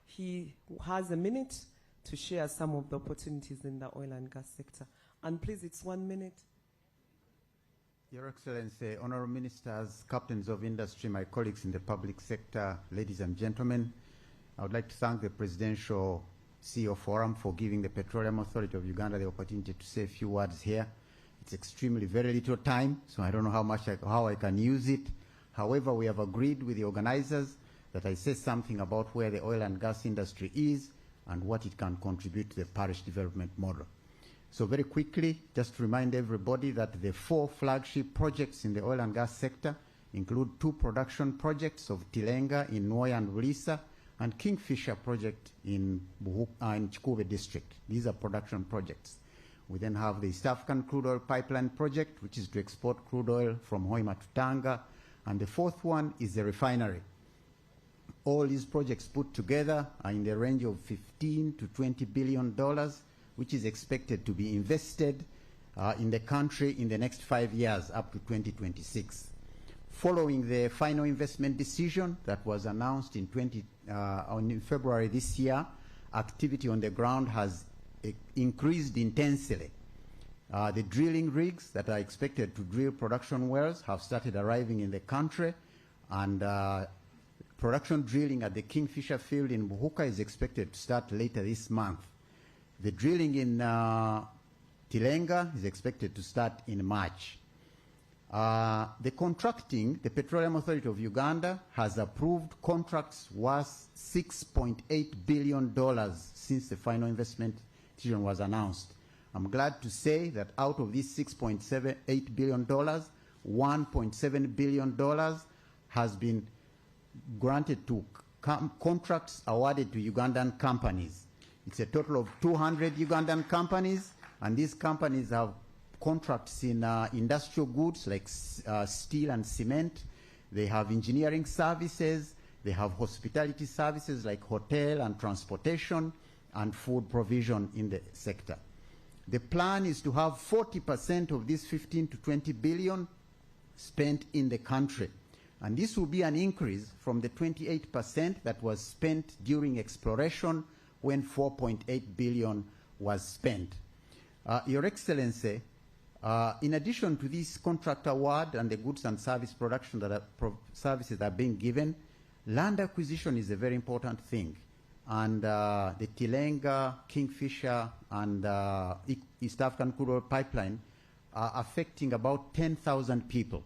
Speaker 5: he has a minute to share some of the opportunities in the oil and gas sector. And please, it's 1 minute.
Speaker 11: Your Excellency, honorable ministers, captains of industry, my colleagues in the public sector, ladies and gentlemen, I would like to thank the Presidential CEO Forum for giving the Petroleum Authority of Uganda the opportunity to say a few words here. It's extremely very little time, so I don't know how I can use it. However, we have agreed with the organizers that I say something about where the oil and gas industry is and what it can contribute to the parish development model. So very quickly, just to remind everybody that the 4 flagship projects in the oil and gas sector include 2 production projects of Tilenga in Noya and Ulisa and Kingfisher project in Chikube district. These are production projects. We then have the East African Crude Oil Pipeline project, which is to export crude oil from Hoima to Tanga. And the 4th one is the refinery. all these projects put together are in the range of $15 to $20 billion, which is expected to be invested in the country in the next 5 years up to 2026. Following the final investment decision that was announced in February this year, activity on the ground has increased intensely. The drilling rigs that are expected to drill production wells have started arriving in the country, and production drilling at the Kingfisher field in Buhuka is expected to start later this month. The drilling in Tilenga is expected to start in March. The Petroleum Authority of Uganda has approved contracts worth $6.8 billion since the final investment decision was announced. I'm glad to say that out of these $6.8 billion, $1.7 billion has been granted to contracts awarded to Ugandan companies. It's a total of 200 Ugandan companies, and these companies have contracts in industrial goods like steel and cement. They have engineering services. They have hospitality services like hotel and transportation and food provision in the sector. The plan is to have 40% of this 15 to 20 billion spent in the country. And this will be an increase from the 28% that was spent during exploration when 4.8 billion was spent. Your Excellency, in addition to this contract award and the goods and service production that services are being given, land acquisition is a very important thing. And the Tilenga, Kingfisher, and East African Crude Oil Pipeline are affecting about 10,000 people.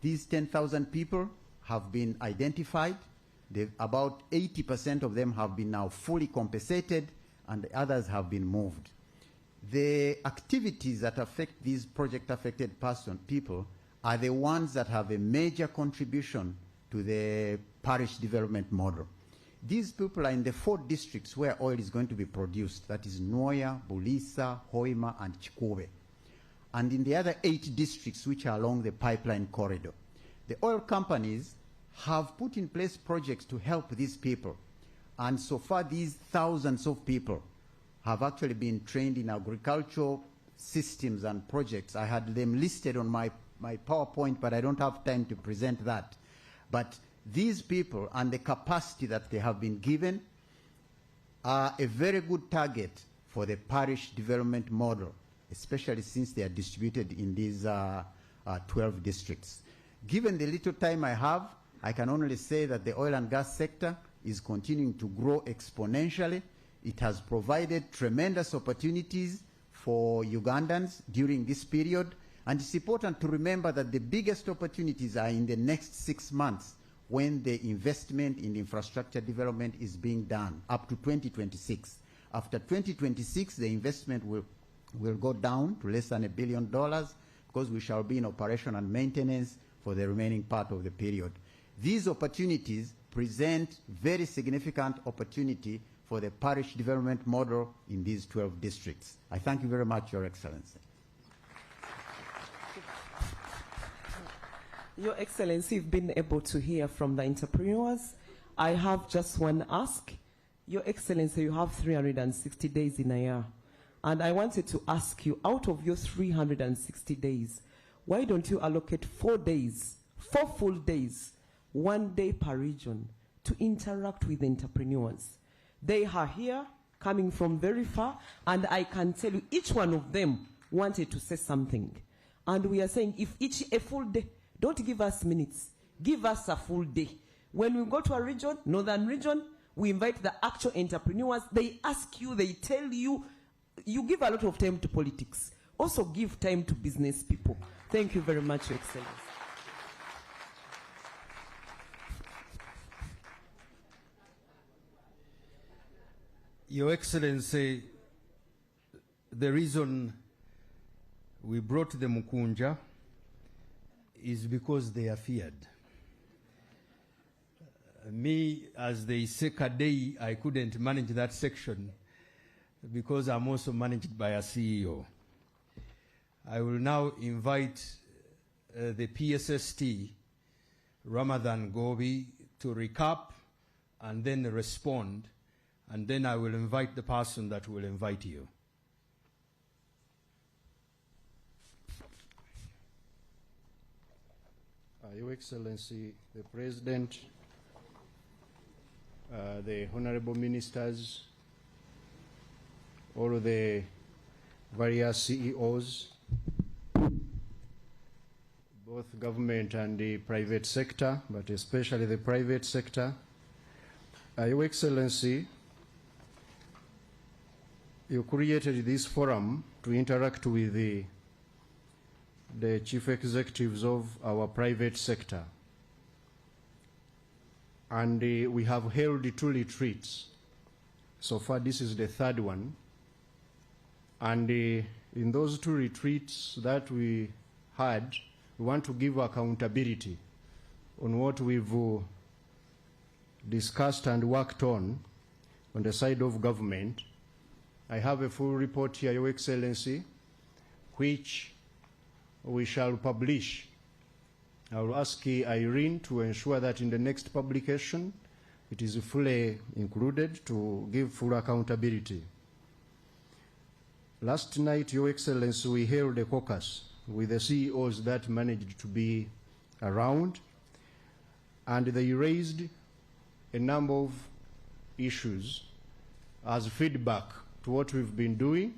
Speaker 11: These 10,000 people have been identified. About 80% of them have been now fully compensated, and the others have been moved. The activities that affect these project-affected people are the ones that have a major contribution to the parish development model. These people are in the 4 districts where oil is going to be produced, that is Nwoya, Bulisa, Hoima, and Chikube, and in the other 8 districts which are along the pipeline corridor. The oil companies have put in place projects to help these people, and so far these thousands of people have actually been trained in agricultural systems and projects. I had them listed on my PowerPoint, but I don't have time to present that. But these people and the capacity that they have been given are a very good target for the parish development model, especially since they are distributed in these 12 districts. Given the little time I have, I can only say that the oil and gas sector is continuing to grow exponentially. It has provided tremendous opportunities for Ugandans during this period, and it's important to remember that the biggest opportunities are in the next 6 months when the investment in infrastructure development is being done, up to 2026. After 2026, the investment will go down to less than $1 billion because we shall be in operation and maintenance for the remaining part of the period. These opportunities present very significant opportunity for the parish development model in these 12 districts. I thank you very much, Your Excellency.
Speaker 5: Your Excellency, you've been able to hear from the entrepreneurs. I have just one ask. Your Excellency, you have 360 days in a year. And I wanted to ask you, out of your 360 days, why don't you allocate 4 days, 4 full days, 1 day per region to interact with entrepreneurs? They are here, coming from very far, and I can tell you each one of them wanted to say something. And we are saying, if each a full day, don't give us minutes, give us a full day. When we go to a region, northern region, we invite the actual entrepreneurs. They ask you, they tell you. You give a lot of time to politics. Also give time to business people. Thank you very much, Your Excellency.
Speaker 1: Your Excellency, the reason we brought the Mukunja is because they are feared. Me, as the Sekadei, I couldn't manage that section because I'm also managed by a CEO. I will now invite the PSST, Ramadan Gobi, to recap and then respond, and then I will invite the person that will invite you.
Speaker 12: Your Excellency, the President, the Honorable Ministers, all the various CEOs, both government and the private sector, but especially the private sector. Your Excellency, you created this forum to interact with the chief executives of our private sector. And we have held 2 retreats. So far, this is the 3rd one. And in those 2 retreats that we had, we want to give accountability on what we've discussed and worked on the side of government. I have a full report here, Your Excellency, which we shall publish. I will ask Irene to ensure that in the next publication it is fully included to give full accountability. Last night, Your Excellency, we held a caucus with the CEOs that managed to be around, and they raised a number of issues as feedback to what we've been doing,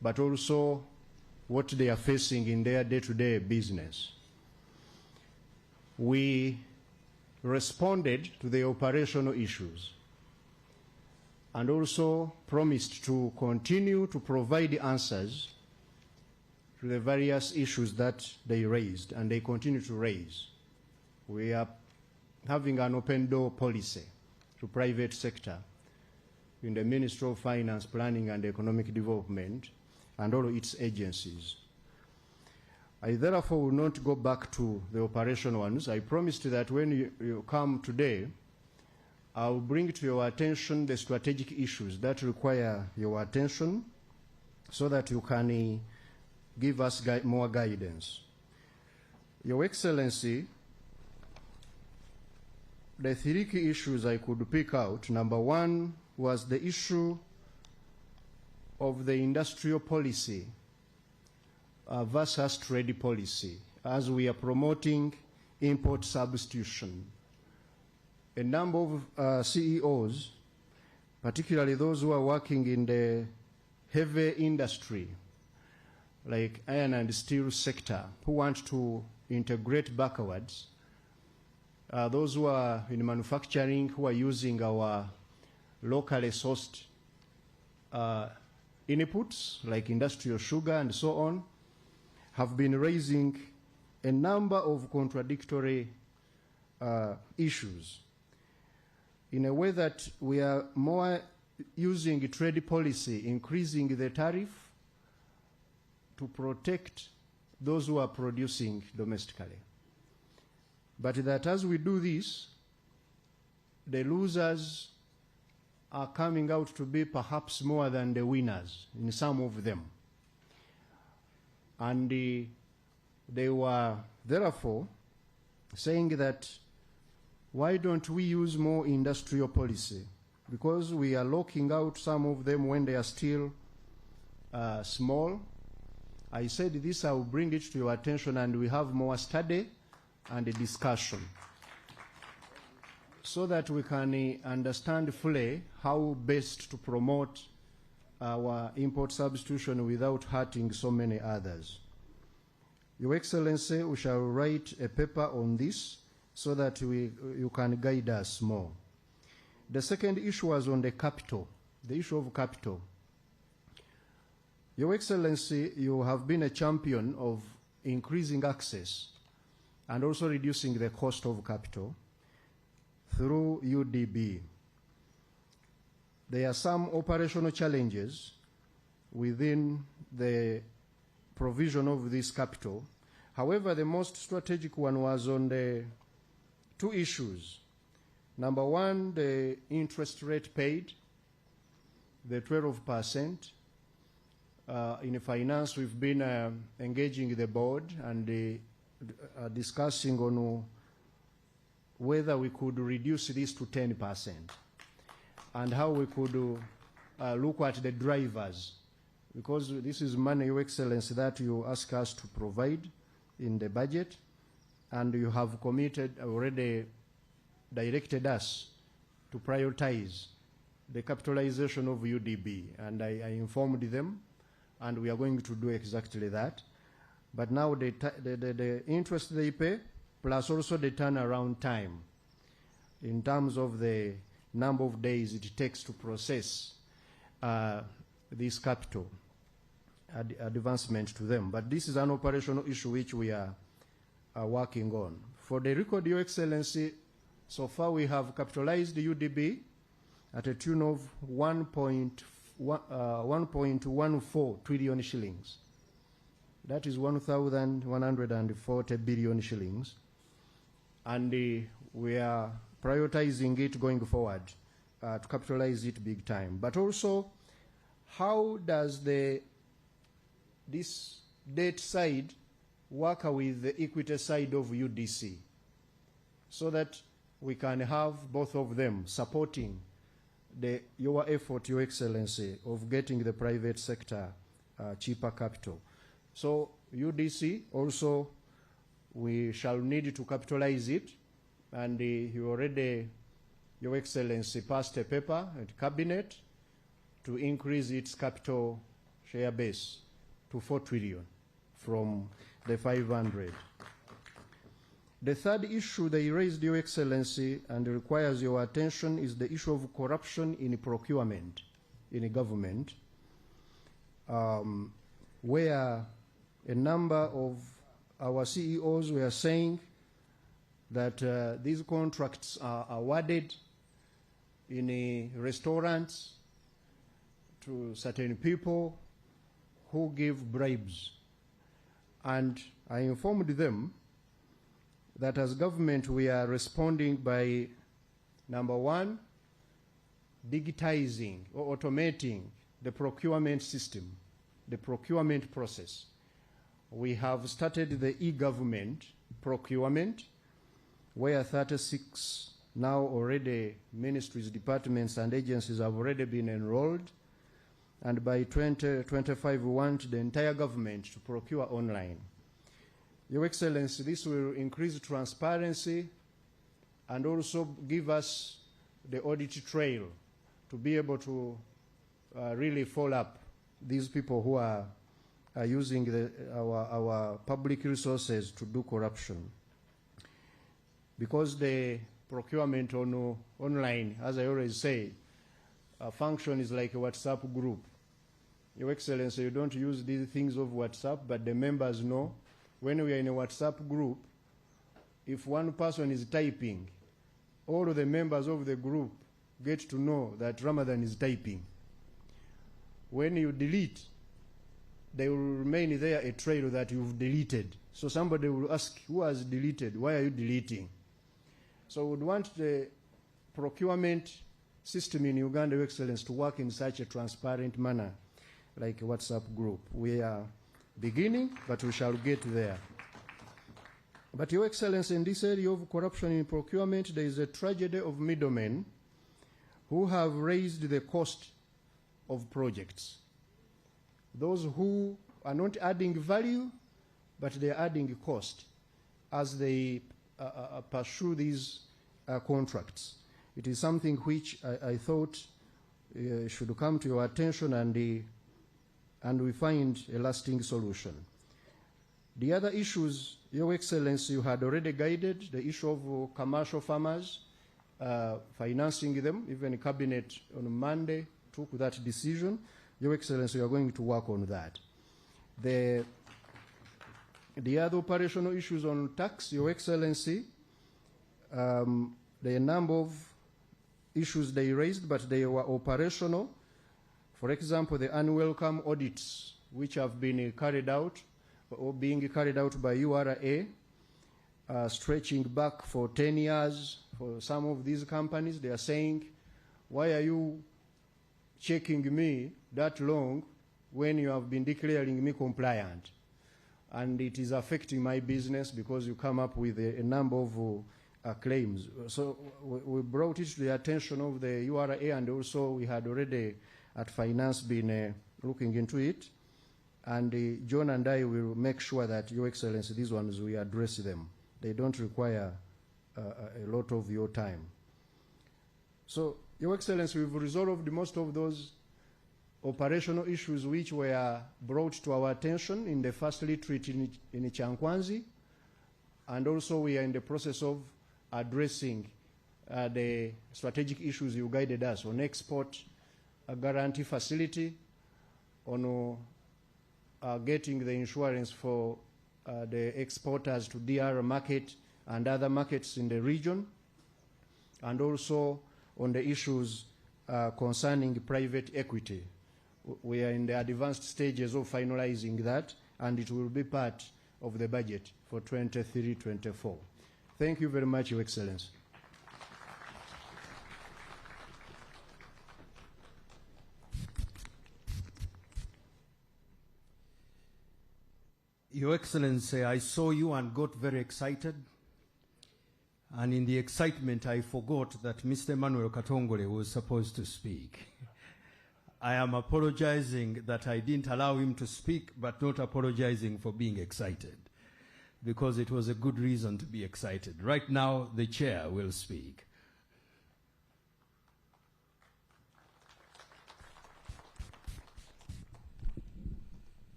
Speaker 12: but also what they are facing in their day-to-day business. We responded to the operational issues and also promised to continue to provide answers to the various issues that they raised, and they continue to raise. We are having an open door policy to private sector in the Ministry of Finance, Planning and Economic Development and all its agencies. I therefore will not go back to the operational ones. I promised that when you come today, I will bring to your attention the strategic issues that require your attention so that you can give us more guidance. Your Excellency, the 3 key issues I could pick out, number 1 was the issue of the industrial policy versus trade policy, as we are promoting import substitution. A number of CEOs, particularly those who are working in the heavy industry, like iron and steel sector, who want to integrate backwards, those who are in manufacturing, who are using our locally sourced inputs, like industrial sugar and so on, have been raising a number of contradictory issues in a way that we are more using trade policy, increasing the tariff to protect those who are producing domestically. But that as we do this, the losers are coming out to be perhaps more than the winners in some of them. And they were therefore saying that why don't we use more industrial policy? Because we are locking out some of them when they are still small. I said this, I will bring it to your attention, and we have more study and a discussion so that we can understand fully how best to promote our import substitution without hurting so many others. Your Excellency, we shall write a paper on this so that you can guide us more. The second issue was on the capital, the issue of capital. Your Excellency, you have been a champion of increasing access and also reducing the cost of capital through UDB. There are some operational challenges within the provision of this capital. However, the most strategic one was on the 2 issues. Number 1, the interest rate paid, the 12%. In finance, we've been engaging the board and discussing on whether we could reduce this to 10% and how we could look at the drivers, because this is money, Your Excellency, that you ask us to provide in the budget, and you have committed, already directed us to prioritize the capitalization of UDB, and I informed them, and we are going to do exactly that. But now the interest they pay, plus also the turnaround time in terms of the number of days it takes to process this capital advancement to them. But this is an operational issue which we are working on. For the record, Your Excellency, so far we have capitalized the UDB at a tune of 1.14 trillion shillings. That is 1,140 billion shillings. And we are prioritizing it going forward to capitalize it big time. But also, how does this debt side work with the equity side of UDC, so that we can have both of them supporting your effort, Your Excellency, of getting the private sector cheaper capital. So UDC also, we shall need to capitalize it, and you already, Your Excellency, passed a paper at Cabinet to increase its capital share base to 4 trillion from the 500. The third issue they raised, Your Excellency, and requires your attention is the issue of corruption in procurement in government, where a number of our CEOs were saying that these contracts are awarded in restaurants to certain people who give bribes. And I informed them that as government we are responding by, number one, digitizing or automating the procurement system, the procurement process. We have started the e-government procurement, where 36 now already ministries, departments, and agencies have already been enrolled. And by 2025, we want the entire government to procure online. Your Excellency, this will increase transparency and also give us the audit trail to be able to really follow up these people who are using our public resources to do corruption. Because the procurement online, as I always say, function is like a WhatsApp group. Your Excellency, you don't use these things of WhatsApp, but the members know when we are in a WhatsApp group, if one person is typing, all of the members of the group get to know that Ramadan is typing. When you delete, there will remain there a trail that you've deleted. So somebody will ask, who has deleted? Why are you deleting? So we would want the procurement system in Uganda, Your Excellency, to work in such a transparent manner, like a WhatsApp group. We are beginning, but we shall get there. But Your Excellency, in this area of corruption in procurement, there is a tragedy of middlemen who have raised the cost of projects. Those who are not adding value, but they are adding cost as they pursue these contracts. It is something which I thought should come to your attention, and we find a lasting solution. The other issues, Your Excellency, you had already guided the issue of commercial farmers, financing them. Even the Cabinet on Monday took that decision. Your Excellency, we are going to work on that. The other operational issues on tax, Your Excellency, there are a number of issues they raised, but they were operational. For example, the unwelcome audits which have been carried out or being carried out by URA, stretching back for 10 years for some of these companies. They are saying, why are you checking me that long when you have been declaring me compliant? And it is affecting my business because you come up with a number of claims. So we brought it to the attention of the URA, and also we had already at Finance been looking into it. And John and I will make sure that, Your Excellency, these ones, we address them. They don't require a lot of your time. So, Your Excellency, we've resolved most of those operational issues which were brought to our attention in the first retreat in Chankwanzi, and also we are in the process of addressing the strategic issues you guided us on export guarantee facility, on getting the insurance for the exporters to DR market and other markets in the region, and also on the issues concerning private equity. We are in the advanced stages of finalizing that, and it will be part of the budget for 23-24. Thank you very much, Your Excellency.
Speaker 1: Your Excellency, I saw you and got very excited. And in the excitement, I forgot that Mr. Emmanuel Katongole was supposed to speak. I am apologizing that I didn't allow him to speak, but not apologizing for being excited, because it was a good reason to be excited. Right now, the chair will speak.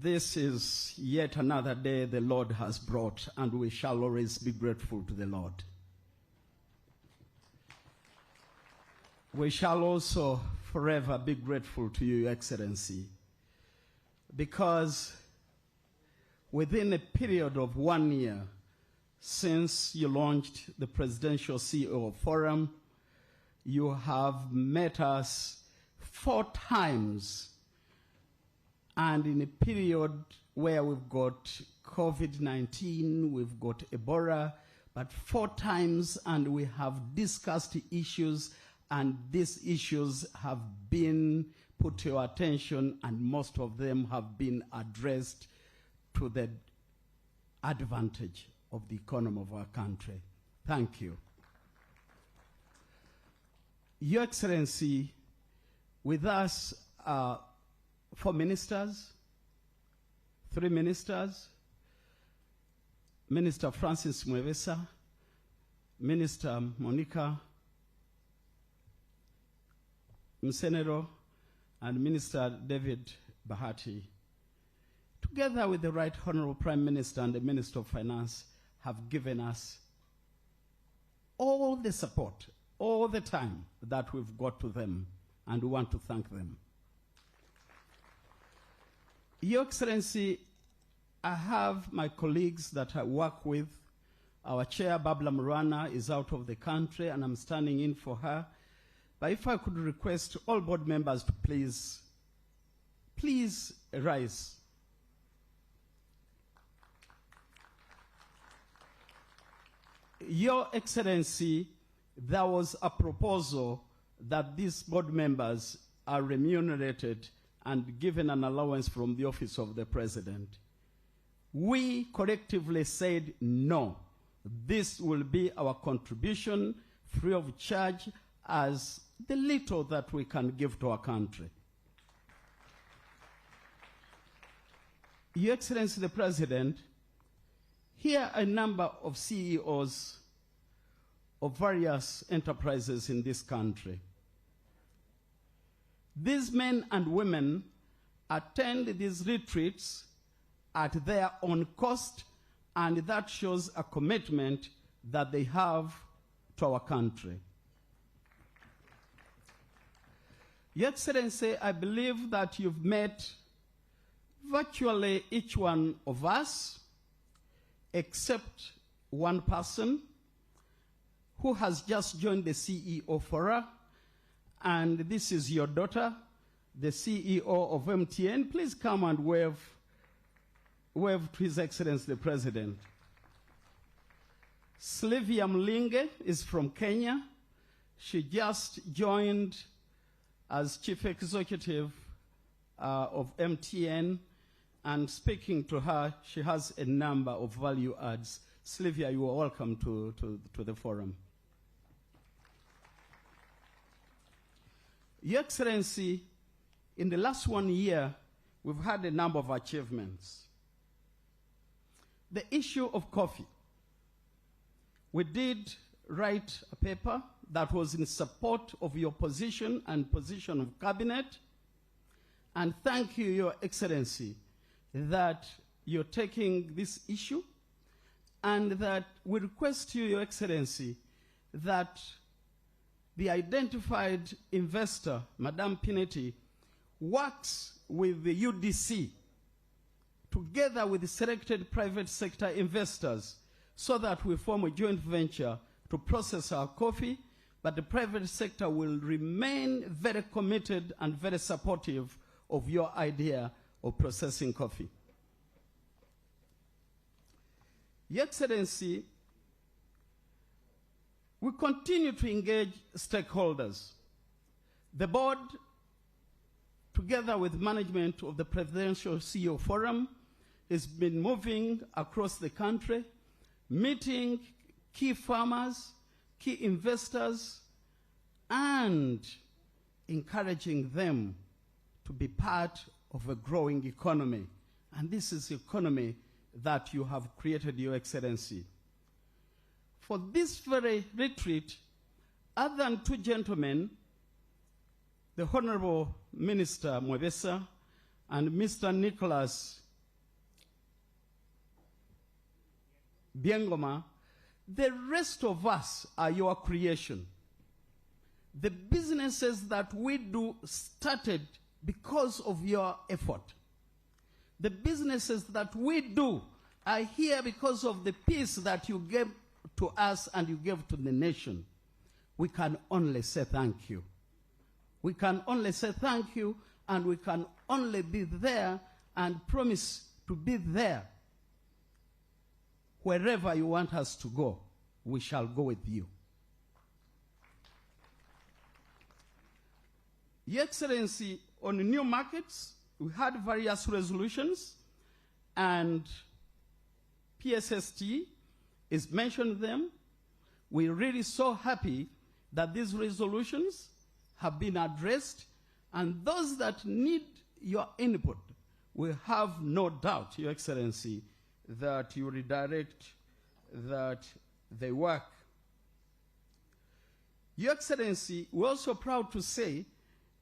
Speaker 13: This is yet another day the Lord has brought, and we shall always be grateful to the Lord. We shall also forever be grateful to you, Your Excellency, because within a period of 1 year since you launched the Presidential CEO Forum, you have met us 4 times. And in a period where we've got COVID-19, we've got Ebola, but 4 times, and we have discussed issues, and these issues have been put to your attention, and most of them have been addressed to the advantage of the economy of our country. Thank you. Your Excellency, with us 4 ministers, 3 ministers, Minister Francis Mwevesa, Minister Monica Msenero, and Minister David Bahati, together with the Right Honorable Prime Minister and the Minister of Finance, have given us all the support, all the time that we've got to them, and we want to thank them. Your Excellency, I have my colleagues that I work with. Our chair, Babla Murana, is out of the country, and I'm standing in for her. But if I could request all board members to please rise. Your Excellency, there was a proposal that these board members are remunerated and given an allowance from the office of the president. We collectively said no. This will be our contribution free of charge as the little that we can give to our country. Your Excellency the President, here are a number of CEOs of various enterprises in this country. These men and women attend these retreats at their own cost, and that shows a commitment that they have to our country. Your Excellency, I believe that you've met virtually each one of us, except one person who has just joined the CEO Forum, and this is your daughter, the CEO of MTN. Please come and wave to His Excellency the President. Sylvia Mlinge is from Kenya. She just joined as Chief Executive of MTN, and speaking to her, she has a number of value adds. Sylvia, you are welcome to the forum. Your Excellency, in the last 1 year, we've had a number of achievements. The issue of coffee. We did write a paper that was in support of your position and position of cabinet. And thank you, Your Excellency, that you're taking this issue, and that we request you, Your Excellency, that the identified investor, Madame Pinetti, works with the UDC together with the selected private sector investors so that we form a joint venture to process our coffee, but the private sector will remain very committed and very supportive of your idea of processing coffee. Your Excellency, we continue to engage stakeholders. The board, together with management of the Presidential CEO Forum, has been moving across the country, meeting key farmers, key investors, and encouraging them to be part of a growing economy. And this is the economy that you have created, Your Excellency. For this very retreat, other than two gentlemen, the Honorable Minister Mwebesa and Mr. Nicholas Biengoma, the rest of us are your creation. The businesses that we do started because of your effort. The businesses that we do are here because of the peace that you gave to us and you gave to the nation. We can only say thank you. We can only say thank you, and we can only be there and promise to be there. Wherever you want us to go, we shall go with you. Your Excellency, on new markets, we had various resolutions, and PSST is mentioned them. We're really so happy that these resolutions have been addressed, and those that need your input, we have no doubt, Your Excellency, that you redirect that they work. Your Excellency, we're also proud to say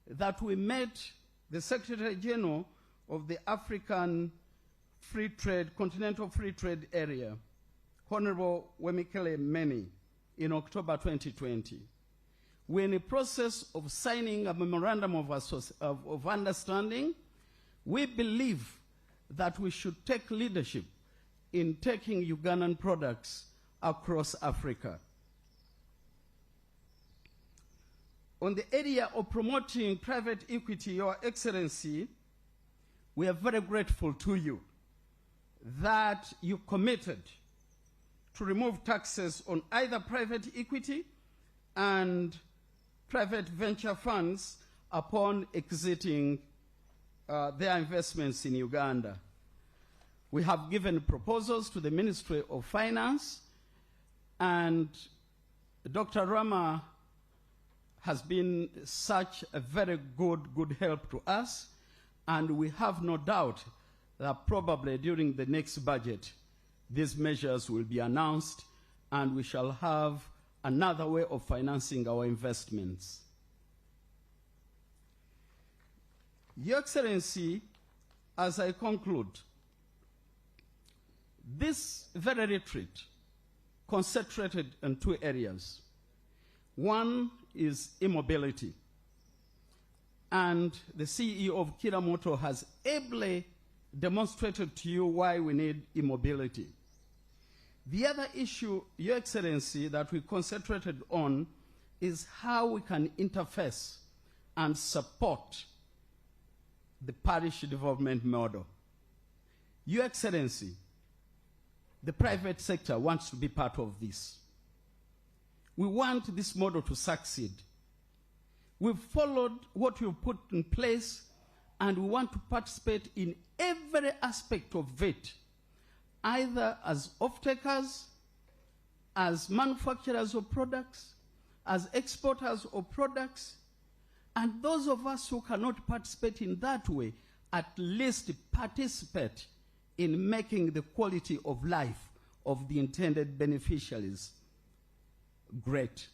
Speaker 13: that we met the Secretary General of the African Free Trade, Continental Free Trade Area, Honorable Wemikele Meni, in October 2020. We're in the process of signing a memorandum of understanding. We believe that we should take leadership in taking Ugandan products across Africa. On the area of promoting private equity, Your Excellency, we are very grateful to you that you committed to remove taxes on either private equity and private venture funds upon exiting their investments in Uganda. We have given proposals to the Ministry of Finance, and Dr. Rama has been such a very good help to us, and we have no doubt that probably during the next budget, these measures will be announced, and we shall have another way of financing our investments. Your Excellency, as I conclude, this very retreat concentrated on two areas. One is immobility, and the CEO of Kiramoto has ably demonstrated to you why we need immobility. The other issue, Your Excellency, that we concentrated on is how we can interface and support the parish development model. Your Excellency, the private sector wants to be part of this. We want this model to succeed. We've followed what you've put in place, and we want to participate in every aspect of it, either as off-takers, as manufacturers of products, as exporters of products, and those of us who cannot participate in that way, at least participate in making the quality of life of the intended beneficiaries great.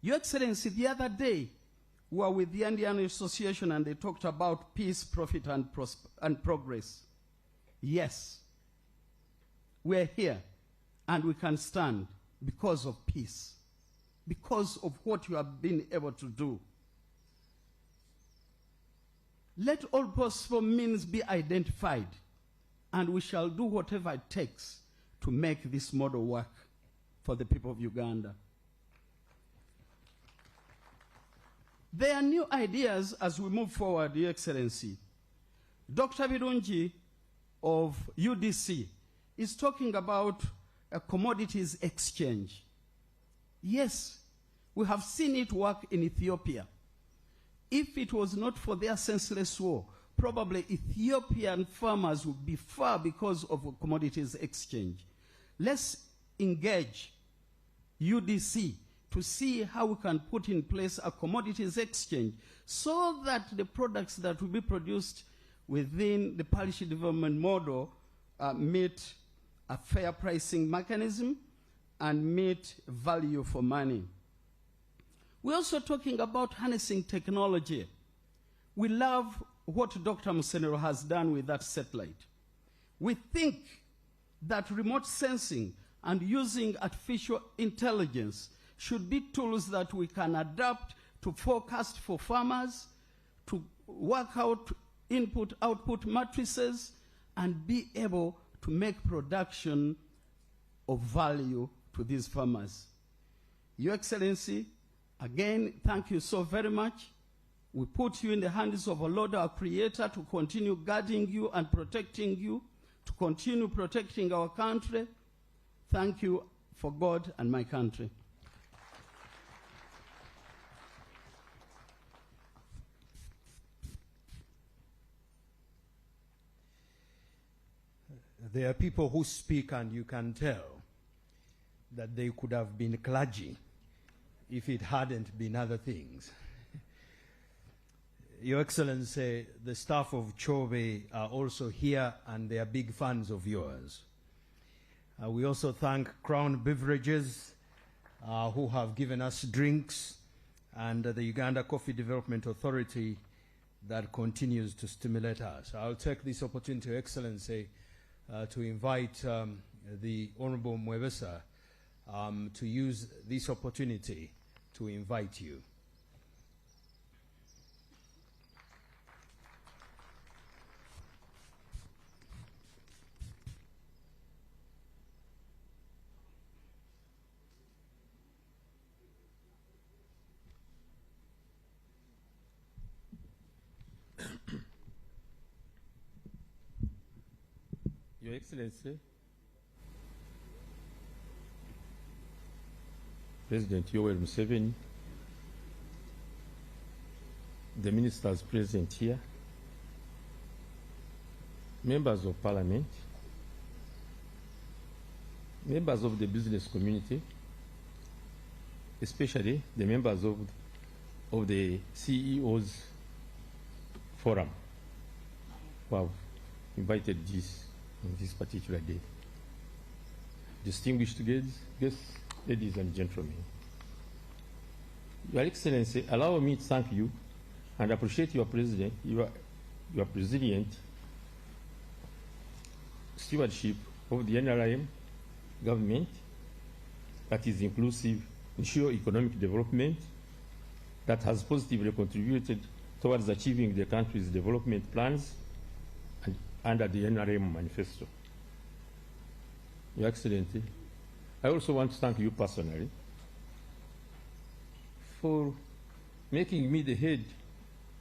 Speaker 13: Your Excellency, the other day, we were with the Indian Association and they talked about peace, profit, and progress. Yes, we're here and we can stand because of peace, because of what you have been able to do. Let all possible means be identified, and we shall do whatever it takes to make this model work for the people of Uganda. There are new ideas as we move forward, Your Excellency. Dr. Birungi of UDC is talking about a commodities exchange. Yes, we have seen it work in Ethiopia. If it was not for their senseless war, probably Ethiopian farmers would be far because of a commodities exchange. Let's engage UDC to see how we can put in place a commodities exchange so that the products that will be produced within the parish development model meet a fair pricing mechanism and meet value for money. We're also talking about harnessing technology. We love what Dr. Musenero has done with that satellite. We think that remote sensing and using artificial intelligence should be tools that we can adapt to forecast for farmers, to work out input-output matrices, and be able to make production of value to these farmers. Your Excellency, again, thank you so very much. We put you in the hands of our Lord, our Creator, to continue guarding you and protecting you, to continue protecting our country. Thank you for God and my country.
Speaker 1: There are people who speak and you can tell that they could have been clergy if it hadn't been other things. Your Excellency, the staff of Chobe are also here and they are big fans of yours. We also thank Crown Beverages who have given us drinks, and the Uganda Coffee Development Authority that continues to stimulate us. I'll take this opportunity, Your Excellency, to invite the Honorable Mwebesa to use this opportunity to invite you.
Speaker 14: Your Excellency, President Yoweri Museveni, the ministers present here, members of Parliament, members of the business community, especially the members of the CEOs Forum who have invited this on this particular day. Distinguished guests, ladies and gentlemen, Your Excellency, allow me to thank you and appreciate your president, your resilient stewardship of the NRM government that is inclusive, ensure economic development, that has positively contributed towards achieving the country's development plans under the NRM manifesto. Your Excellency, I also want to thank you personally for making me the head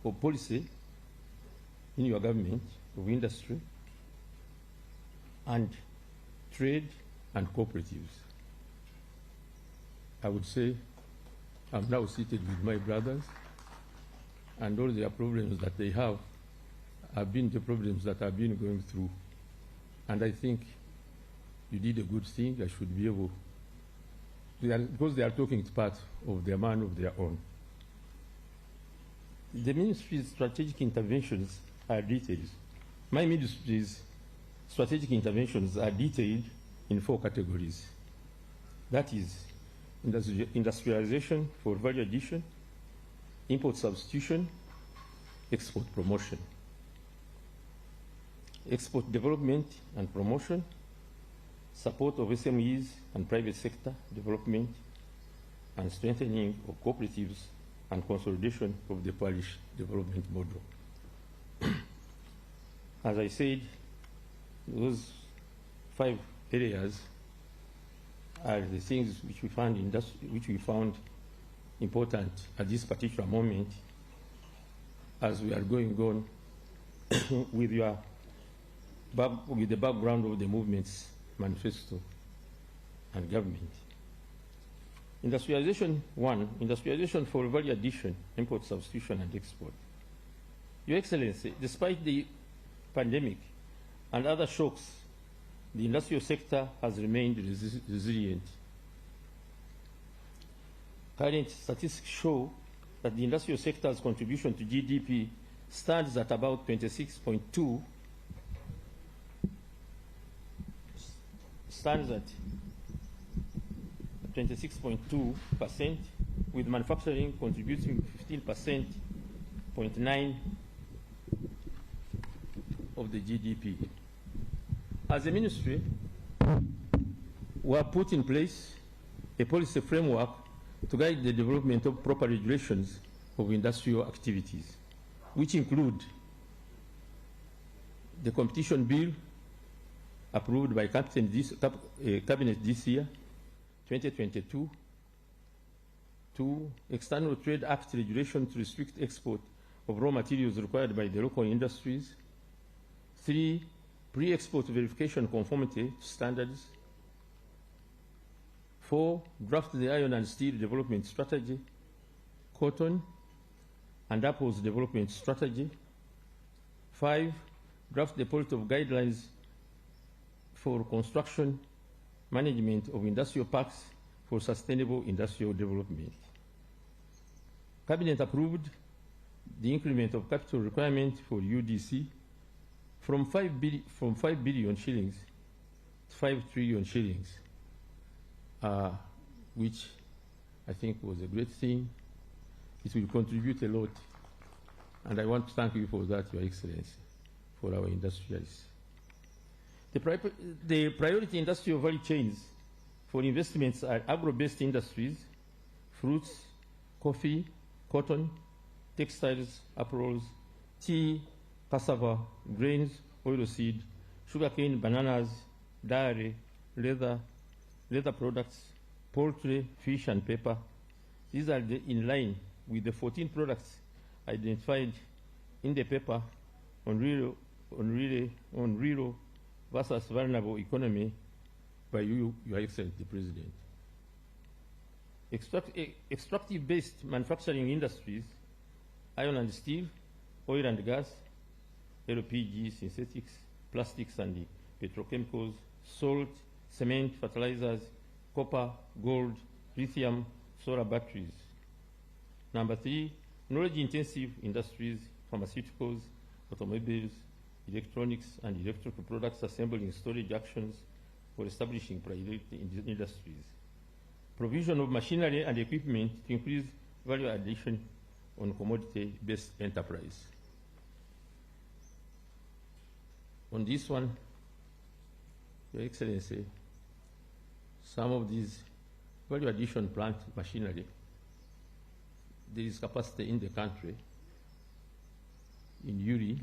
Speaker 14: of policy in your government of industry and trade and cooperatives. I would say I'm now seated with my brothers and all their problems that they have been the problems that I've been going through. And I think you did a good thing. I should be able, because they are talking to part of their man of their own. The ministry's strategic interventions are detailed. My ministry's strategic interventions are detailed in 4 categories. That is industrialization for value addition, import substitution, export promotion, export development and promotion, support of SMEs and private sector development, and strengthening of cooperatives and consolidation of the Parish development model. As I said, those 5 areas are the things which we found important at this particular moment as we are going on with the background of the movement's manifesto and government. Industrialization 1, industrialization for value addition, import substitution and export. Your Excellency, despite the pandemic and other shocks, the industrial sector has remained resilient. Current statistics show that the industrial sector's contribution to GDP stands at about 26.2%, with manufacturing contributing 15.9% of the GDP. As a ministry, we have put in place a policy framework to guide the development of proper regulations of industrial activities, which include the competition bill approved by Cabinet this year, 2022, 2, External Trade Act regulation to restrict export of raw materials required by the local industries, 3, pre-export verification conformity standards, 4, draft the iron and steel development strategy, cotton and apples development strategy, 5, draft the policy of guidelines for construction management of industrial parks for sustainable industrial development. Cabinet approved the increment of capital requirement for UDC from 5 billion shillings to 5 trillion shillings, which I think was a great thing. It will contribute a lot, and I want to thank you for that, Your Excellency, for our industrialists. The priority industrial value chains for investments are agro-based industries, fruits, coffee, cotton, textiles, apparels, tea, cassava, grains, oilseed, sugarcane, bananas, dairy, leather products, poultry, fish, and paper. These are in line with the 14 products identified in the paper on rural versus vulnerable economy by you, Your Excellency, the President. Extractive-based manufacturing industries, iron and steel, oil and gas, LPG, synthetics, plastics and petrochemicals, salt, cement, fertilizers, copper, gold, lithium, solar batteries. Number 3, knowledge-intensive industries, pharmaceuticals, automobiles, electronics and electrical products, assembling storage actions for establishing priority industries. Provision of machinery and equipment to increase value addition on commodity-based enterprise. On this one, Your Excellency, some of these value addition plant machinery, there is capacity in the country, in Uri.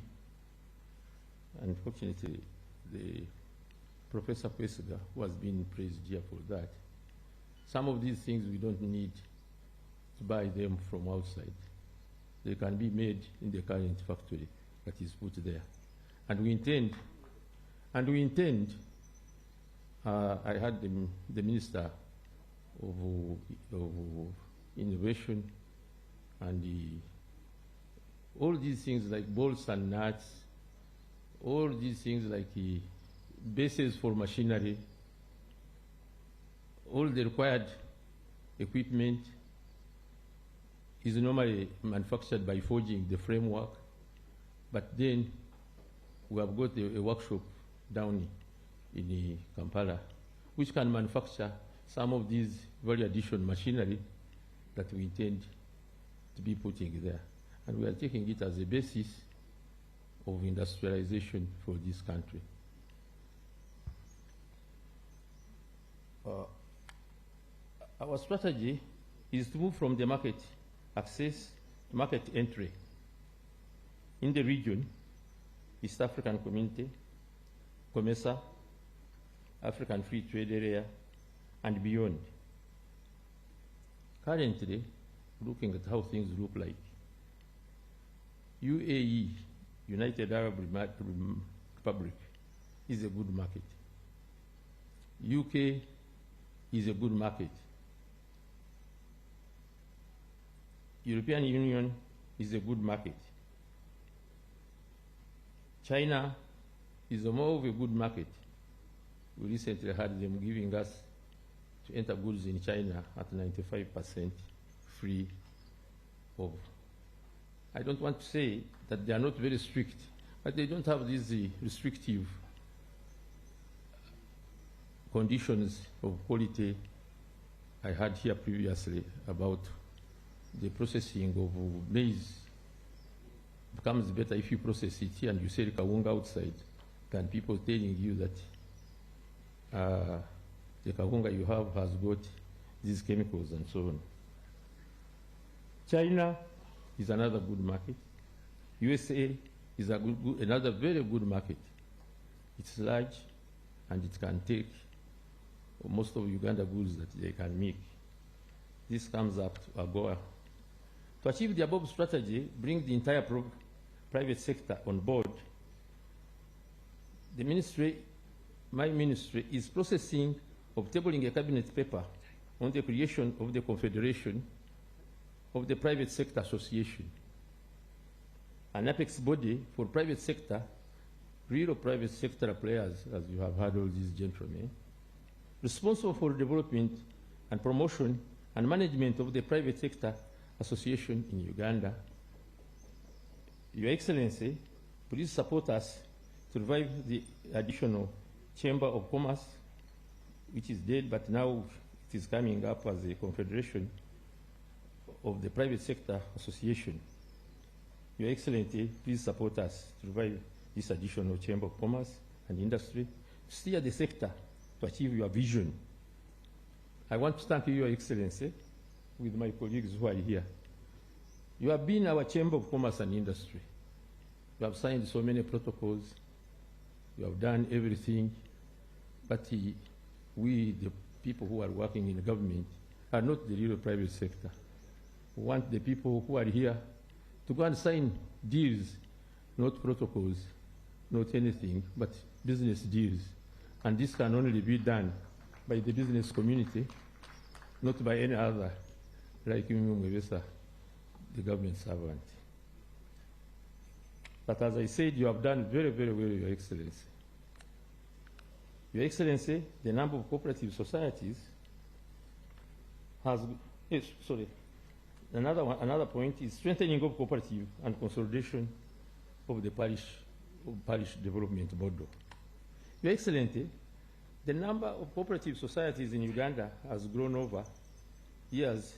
Speaker 14: Unfortunately, the Professor Pesga, who has been praised here for that, some of these things we don't need to buy them from outside. They can be made in the current factory that is put there. And we intend, I had the Minister of Innovation and all these things like bolts and nuts, all these things like bases for machinery, all the required equipment is normally manufactured by forging the framework, but then we have got a workshop down in Kampala which can manufacture some of these value addition machinery that we intend to be putting there. And we are taking it as a basis of industrialization for this country. Our strategy is to move from the market access to market entry in the region, East African Community, COMESA, African Free Trade Area, and beyond. Currently, looking at how things look like, UAE, United Arab Republic, is a good market. UK is a good market. European Union is a good market. China is more of a good market. We recently had them giving us to enter goods in China at 95% free of. I don't want to say that they are not very strict, but they don't have these restrictive conditions of quality I had here previously about the processing of maize. Becomes better if you process it here and you sell kawunga outside than people telling you that the kawunga you have has got these chemicals and so on. China is another good market. USA is another very good market. It's large and it can take most of Uganda goods that they can make. This comes up to AGOA. To achieve the above strategy, bring the entire private sector on board, the ministry, my ministry, is processing of tabling a cabinet paper on the creation of the Confederation of the Private Sector Association, an apex body for private sector, real private sector players, as you have heard all these gentlemen, responsible for development and promotion and management of the private sector association in Uganda. Your Excellency, please support us to revive the additional Chamber of Commerce, which is dead, but now it is coming up as a confederation of the private sector association. Your Excellency, please support us to revive this additional Chamber of Commerce and Industry to steer the sector to achieve your vision. I want to thank you, Your Excellency, with my colleagues who are here. You have been our Chamber of Commerce and Industry. You have signed so many protocols. You have done everything. But we, the people who are working in the government, are not the real private sector. We want the people who are here to go and sign deals, not protocols, not anything, but business deals. And this can only be done by the business community, not by any other, like Mwevesa, the government servant. But as I said, you have done very, very well, Your Excellency. Your Excellency, the number of cooperative societies has, yes, sorry. Another point is strengthening of cooperative and consolidation of the parish development model. Your Excellency, the number of cooperative societies in Uganda has grown over years,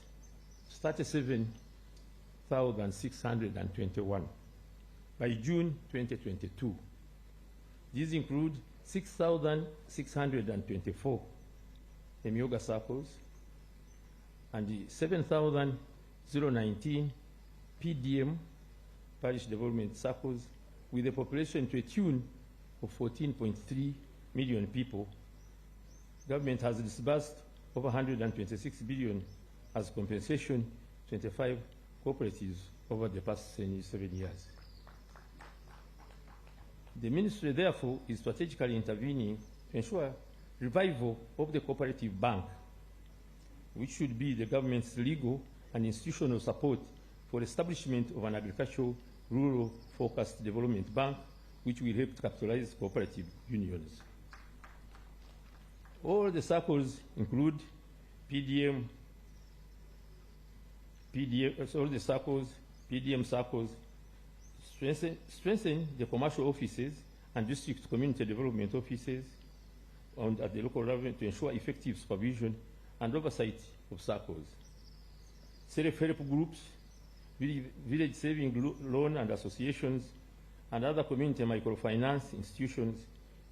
Speaker 14: 37,621 by June 2022. These include 6,624 Emyoga circles and 7,019 PDM, parish development circles, with a population to a tune of 14.3 million people. Government has disbursed over 126 billion as compensation to 25 cooperatives over the past 7 years. The ministry, therefore, is strategically intervening to ensure revival of the cooperative bank, which should be the government's legal and institutional support for establishment of an agricultural rural-focused development bank, which will help to capitalize cooperative unions. All the circles include PDM circles, strengthen the commercial offices and district community development offices at the local level to ensure effective supervision and oversight of circles. Self-help groups, village saving loan and associations, and other community microfinance institutions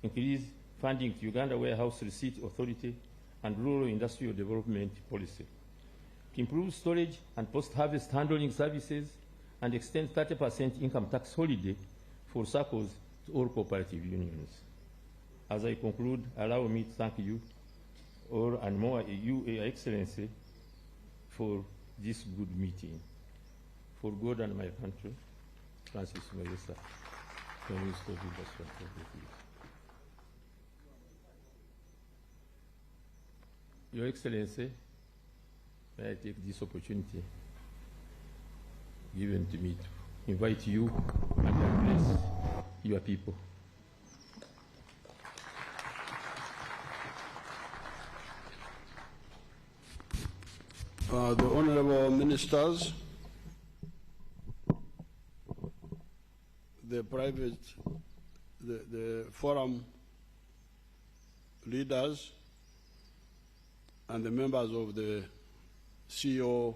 Speaker 14: increase funding to Uganda Warehouse Receipt Authority and Rural Industrial Development Policy. To improve storage and post-harvest handling services and extend 30% income tax holiday for circles to all cooperative unions. As I conclude, allow me to thank you all and more, Your Excellency, for this good meeting. For God and my country, Francis Mayesa, Minister of Infrastructure. Your Excellency, may I take this opportunity given to me to invite you and address your people.
Speaker 15: The Honorable Ministers, the forum leaders, and the members of the CEO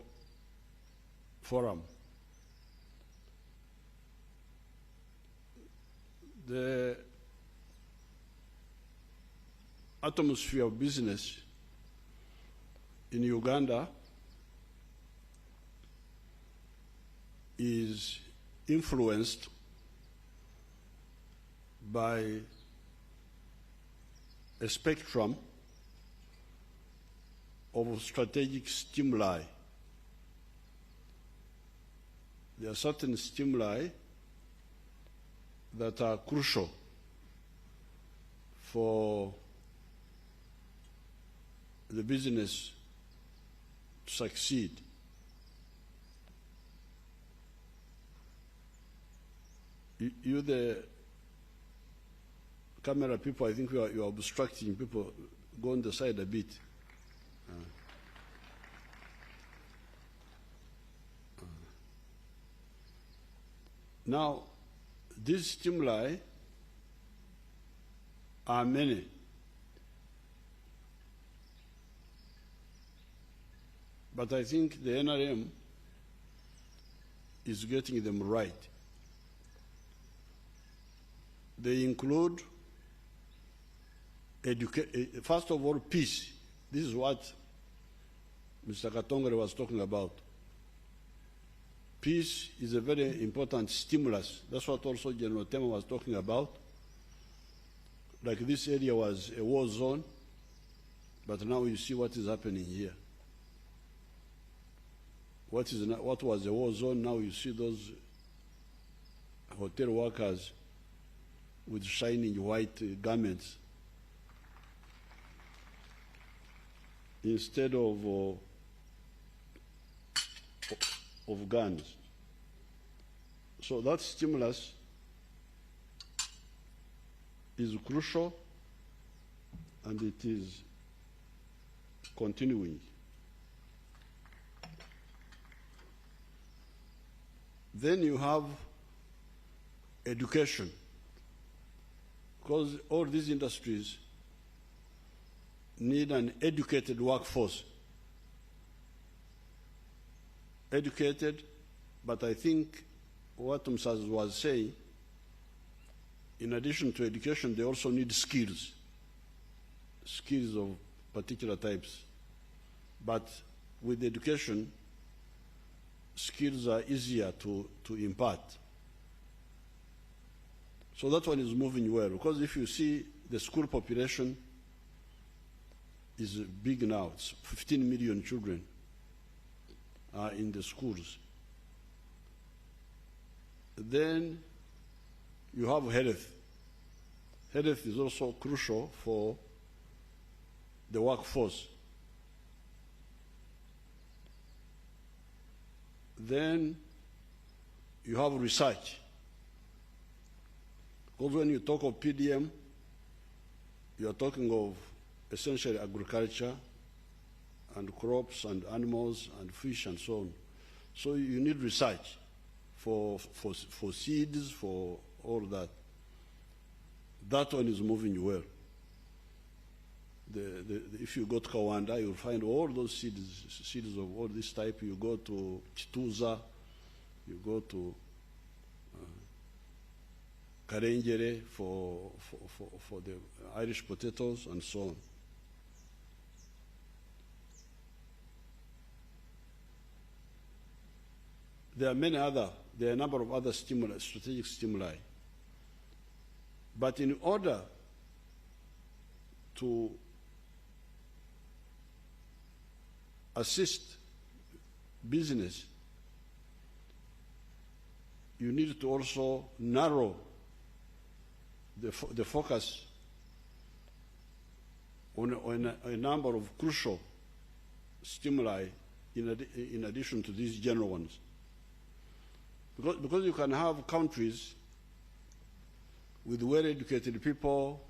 Speaker 15: forum. The atmosphere of business in Uganda is influenced by a spectrum of strategic stimuli. There are certain stimuli that are crucial for the business to succeed. You the camera people, I think you are obstructing people. Go on the side a bit. Now, these stimuli are many. But I think the NRM is getting them right. They include, first of all, peace. This is what Mr. Katongere was talking about. Peace is a very important stimulus. That's what also General Tema was talking about. Like this area was a war zone, but now you see what is happening here. What was a war zone, now you see those hotel workers with shining white garments instead of guns. So that stimulus is crucial, and it is continuing. Then you have education, because all these industries need an educated workforce. Educated, but I think what Msaz was saying, in addition to education, they also need skills of particular types. But with education, skills are easier to impart. So that one is moving well, because if you see the school population is big now. It's 15 million children are in the schools. Then you have health. Health is also crucial for the workforce. Then you have research. Because when you talk of PDM, you are talking of essentially agriculture and crops and animals and fish and so on. So you need research for seeds, for all that. That one is moving well. If you go to Kawanda, you'll find all those seeds of all this type. You go to Chituza, you go to Karengere for the Irish potatoes and so on. There are a number of other strategic stimuli. But in order to assist business, you need to also narrow the focus on a number of crucial stimuli in addition to these general ones. Because you can have countries with well-educated people,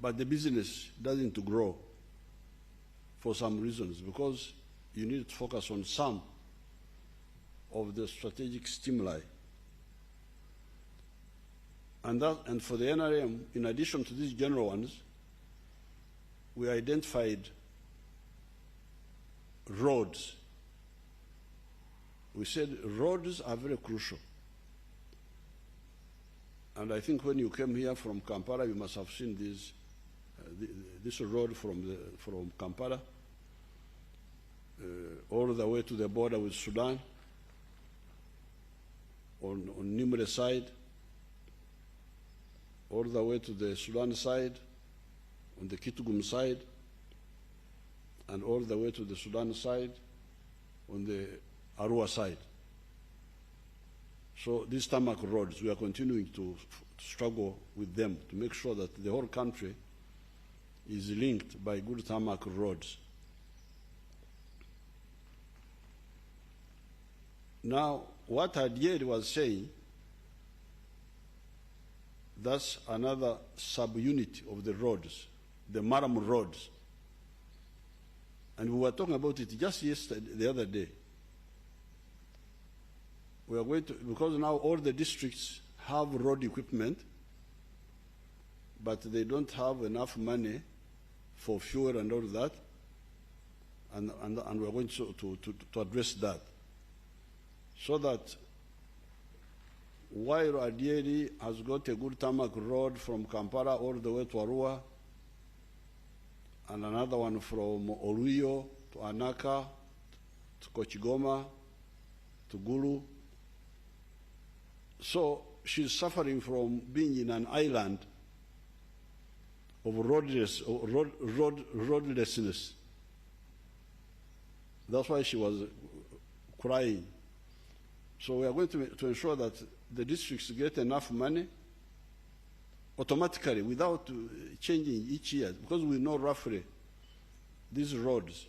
Speaker 15: but the business doesn't grow for some reasons, because you need to focus on some of the strategic stimuli. And for the NRM, in addition to these general ones, we identified roads. We said roads are very crucial. And I think when you came here from Kampala, you must have seen this road from Kampala all the way to the border with Sudan, on Nimre side, all the way to the Sudan side, on the Kitgum side, and all the way to the Sudan side, on the Arua side. So these tarmac roads, we are continuing to struggle with them to make sure that the whole country is linked by good tarmac roads. Now, what Adied was saying, that's another subunit of the roads, the Maram roads. And we were talking about it just yesterday, the other day. We are going to, because now all the districts have road equipment, but they don't have enough money for fuel and all that, and we are going to address that. So that while Adieri has got a good tarmac road from Kampala all the way to Arua, and another one from Oluyo to Anaka, to Kochigoma, to Gulu. So she's suffering from being in an island of roadlessness. That's why she was crying. So we are going to ensure that the districts get enough money automatically without changing each year, because we know roughly these roads,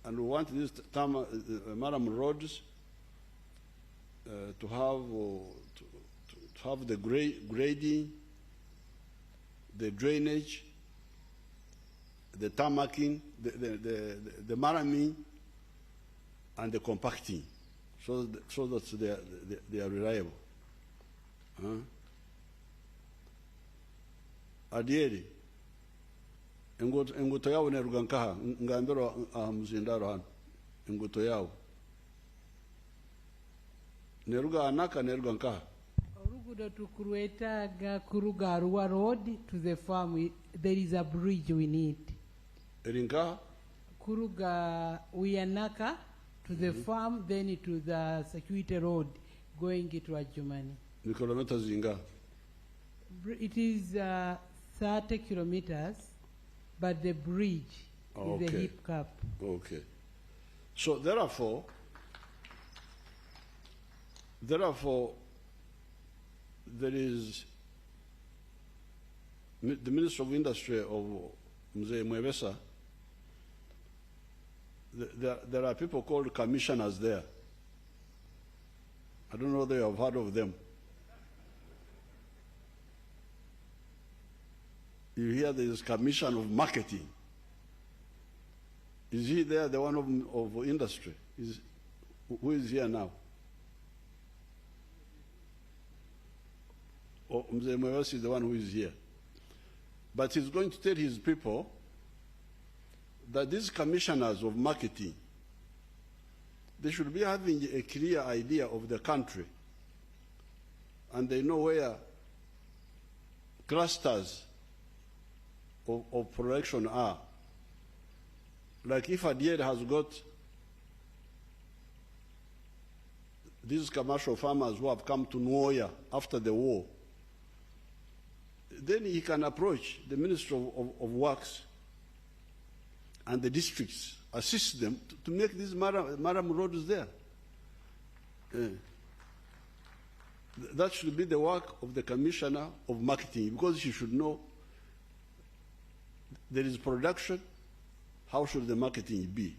Speaker 15: and we want these Maram roads to have the grading, the drainage, the tarmacking, the maraming, and the compacting, so that they are reliable. Adieri, enguto yao neruga nkaha, ngambero mzindaro hano, enguto yao. Neruga Anaka, neruga nkaha.
Speaker 10: Orugudo to Kuruetaga, Kuruga Arua Road to the farm, there is a bridge we need.
Speaker 15: Erinkaha?
Speaker 10: Kuruga Uyanaka to the farm, then to the security road going to Ajumani.
Speaker 15: Ni kilometers inga?
Speaker 10: It is 30 kilometers, but the bridge is a hip cap.
Speaker 15: Okay. So therefore, there is the Minister of Industry of Mzee Mwebesa. There are people called commissioners there. I don't know whether you have heard of them. You hear there is Commission of Marketing. Is he there, the one of industry? Who is here now? Oh, Mzee Mwewesi is the one who is here. But he's going to tell his people that these commissioners of marketing, they should be having a clear idea of the country, and they know where clusters of production are. Like if Adied has got these commercial farmers who have come to Nwoya after the war, then he can approach the Ministry of Works and the districts, assist them to make these Maram roads there. That should be the work of the Commissioner of Marketing, because she should know there is production, how should the marketing be?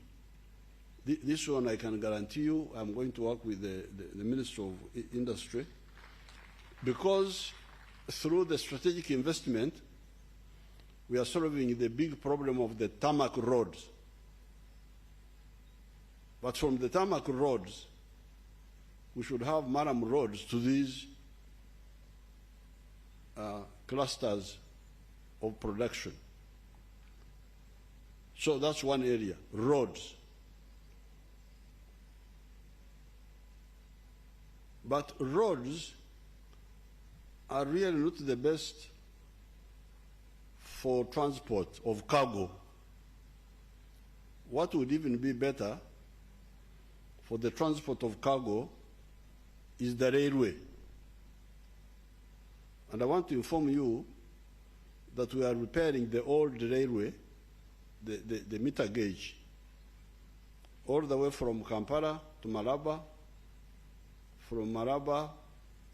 Speaker 15: This one I can guarantee you, I'm going to work with the Minister of Industry, because through the strategic investment, we are solving the big problem of the tarmac roads. But from the tarmac roads, we should have Maram roads to these clusters of production. So that's one area, roads. But roads are really not the best for transport of cargo. What would even be better for the transport of cargo is the railway. And I want to inform you that we are repairing the old railway, the meter gauge, all the way from Kampala to Malaba, from Maraba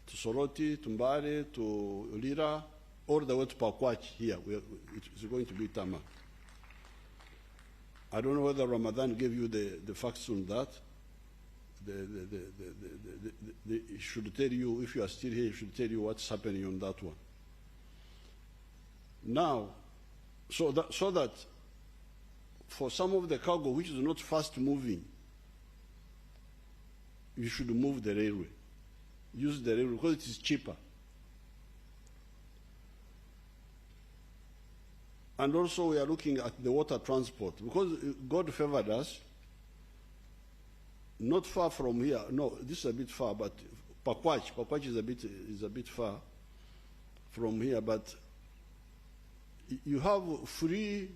Speaker 15: to Soroti, to Mbare, to Lira, all the way to Pakwach here. It's going to be tarmac. I don't know whether Ramadan gave you the facts on that. He should tell you, if you are still here, he should tell you what's happening on that one. Now, so that for some of the cargo which is not fast moving, you should move the railway. Use the railway because it is cheaper. And also we are looking at the water transport, because God favored us. Not far from here. No, this is a bit far, but Pakwach is a bit far from here. But you have free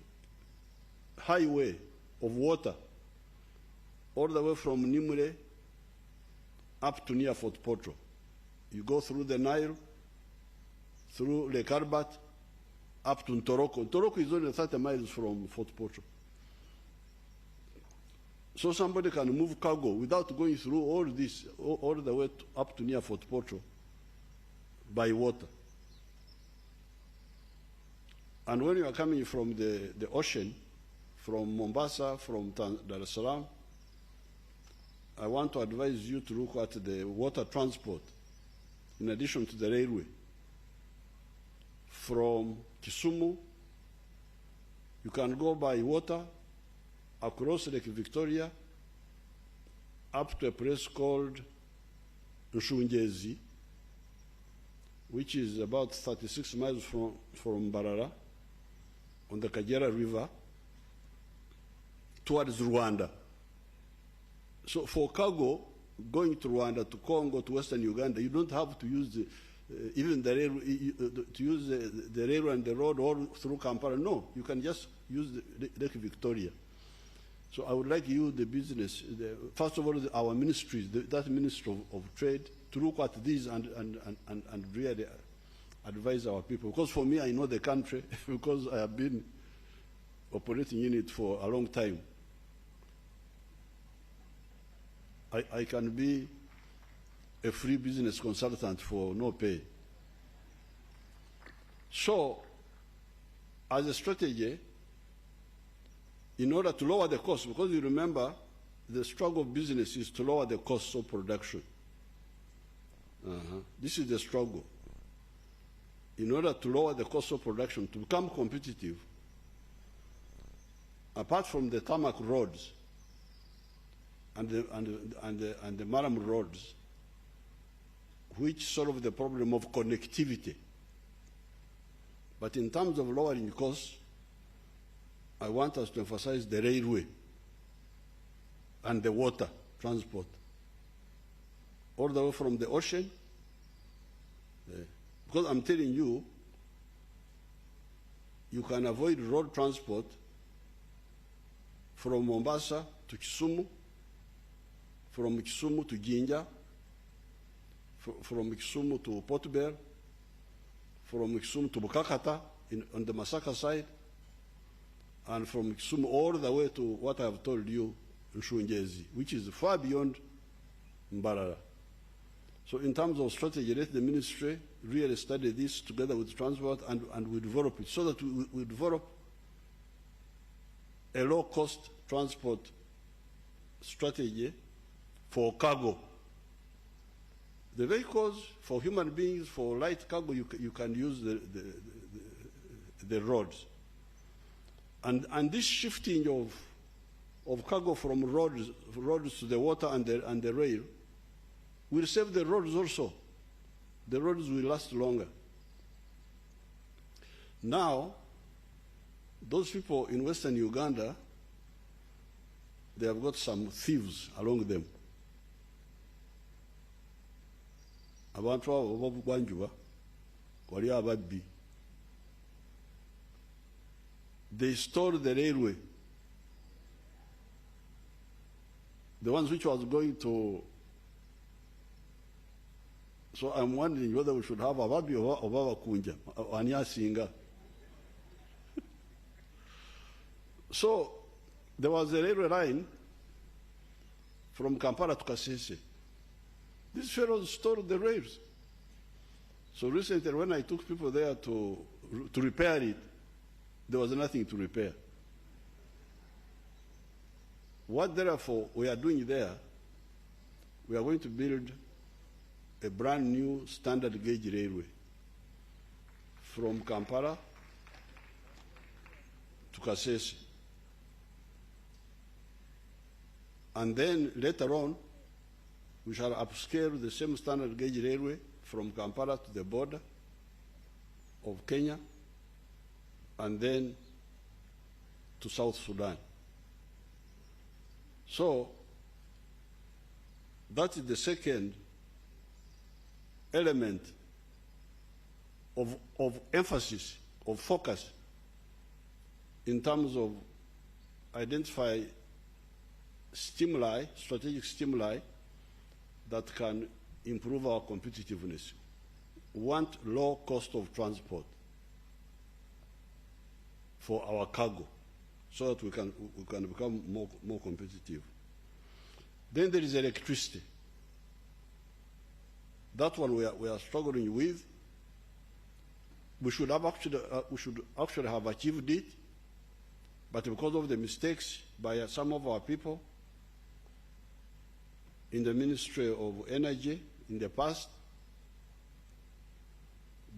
Speaker 15: highway of water all the way from Nimule up to near Fort Potro. You go through the Nile, through Lake Arbat, up to Ntoroko. Ntoroko is only 30 miles from Fort Potro. So somebody can move cargo without going through all this, all the way up to near Fort Potro by water. And when you are coming from the ocean, from Mombasa, from Dar es Salaam, I want to advise you to look at the water transport in addition to the railway. From Kisumu, you can go by water across Lake Victoria up to a place called Nshungezi, which is about 36 miles from Barara on the Kagera River towards Rwanda. So for cargo going to Rwanda, to Congo, to Western Uganda, you don't have to use even the rail, to use the railway and the road all through Kampala. No, you can just use the Lake Victoria. So I would like you, the business, first of all, our ministries, that Ministry of Trade, to look at these and really advise our people. Because for me, I know the country because I have been operating in it for a long time. I can be a free business consultant for no pay. So, as a strategy, in order to lower the cost, because you remember the struggle of business is to lower the cost of production. This is the struggle. In order to lower the cost of production, to become competitive, apart from the tarmac roads and the Maram roads, which solve the problem of connectivity. But in terms of lowering costs, I want us to emphasize the railway and the water transport, all the way from the ocean. Because I'm telling you, you can avoid road transport from Mombasa to Kisumu, from Kisumu to Jinja, from Kisumu to Port Bell, from Kisumu to Bukakata on the Masaka side, and from Kisumu all the way to what I have told you, Nshunjezi, which is far beyond Mbarara. So in terms of strategy, let the ministry really study this together with transport and we develop it so that we develop a low-cost transport strategy for cargo. The vehicles, for human beings, for light cargo, you can use the roads. And this shifting of cargo from roads to the water and the rail will save the roads also. The roads will last longer. Now, those people in Western Uganda, they have got some thieves along them. Abantu abo b'Obugwanjuba wali ababbi. They stole the railway. The ones which was going to. So I'm wondering whether we should have ababbi or abakunja, anyasinga. So there was a railway line from Kampala to Kasese. These fellows stole the rails. So recently when I took people there to repair it, there was nothing to repair. What therefore we are doing there, we are going to build a brand new standard gauge railway from Kampala to Kasese. And then later on, we shall upscale the same standard gauge railway from Kampala to the border of Kenya and then to South Sudan. So that is the second element of emphasis, of focus in terms of identify stimuli, strategic stimuli that can improve our competitiveness. We want low cost of transport for our cargo so that we can become more competitive. Then there is electricity. That one we are struggling with. We should actually have achieved it, but because of the mistakes by some of our people in the Ministry of Energy in the past,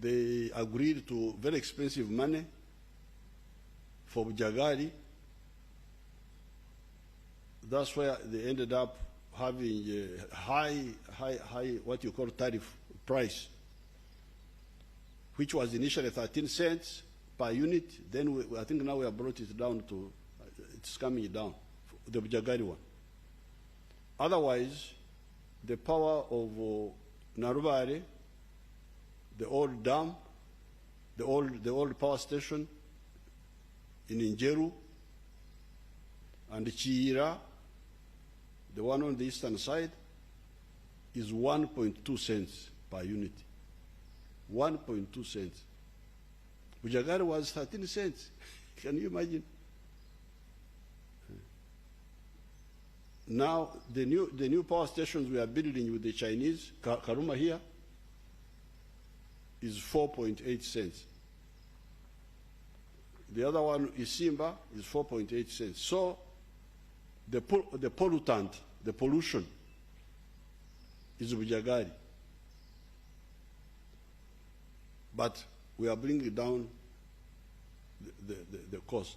Speaker 15: they agreed to very expensive money for Bujagari. That's where they ended up having a high, what you call tariff price, which was initially 13 cents per unit. Then I think now we have brought it down to, it's coming down, the Bujagari one. Otherwise, the power of Narubare, the old dam, the old power station in Injeru, and Chiira, the one on the eastern side, is 1.2 cents per unit. 1.2 cents. Bujagari was 13 cents. Can you imagine? Now, the new power stations we are building with the Chinese, Karuma here, is 4.8 cents. The other one is Simba, is 4.8 cents. So, the pollutant, the pollution, is Bujagari. but we are bringing down the cost.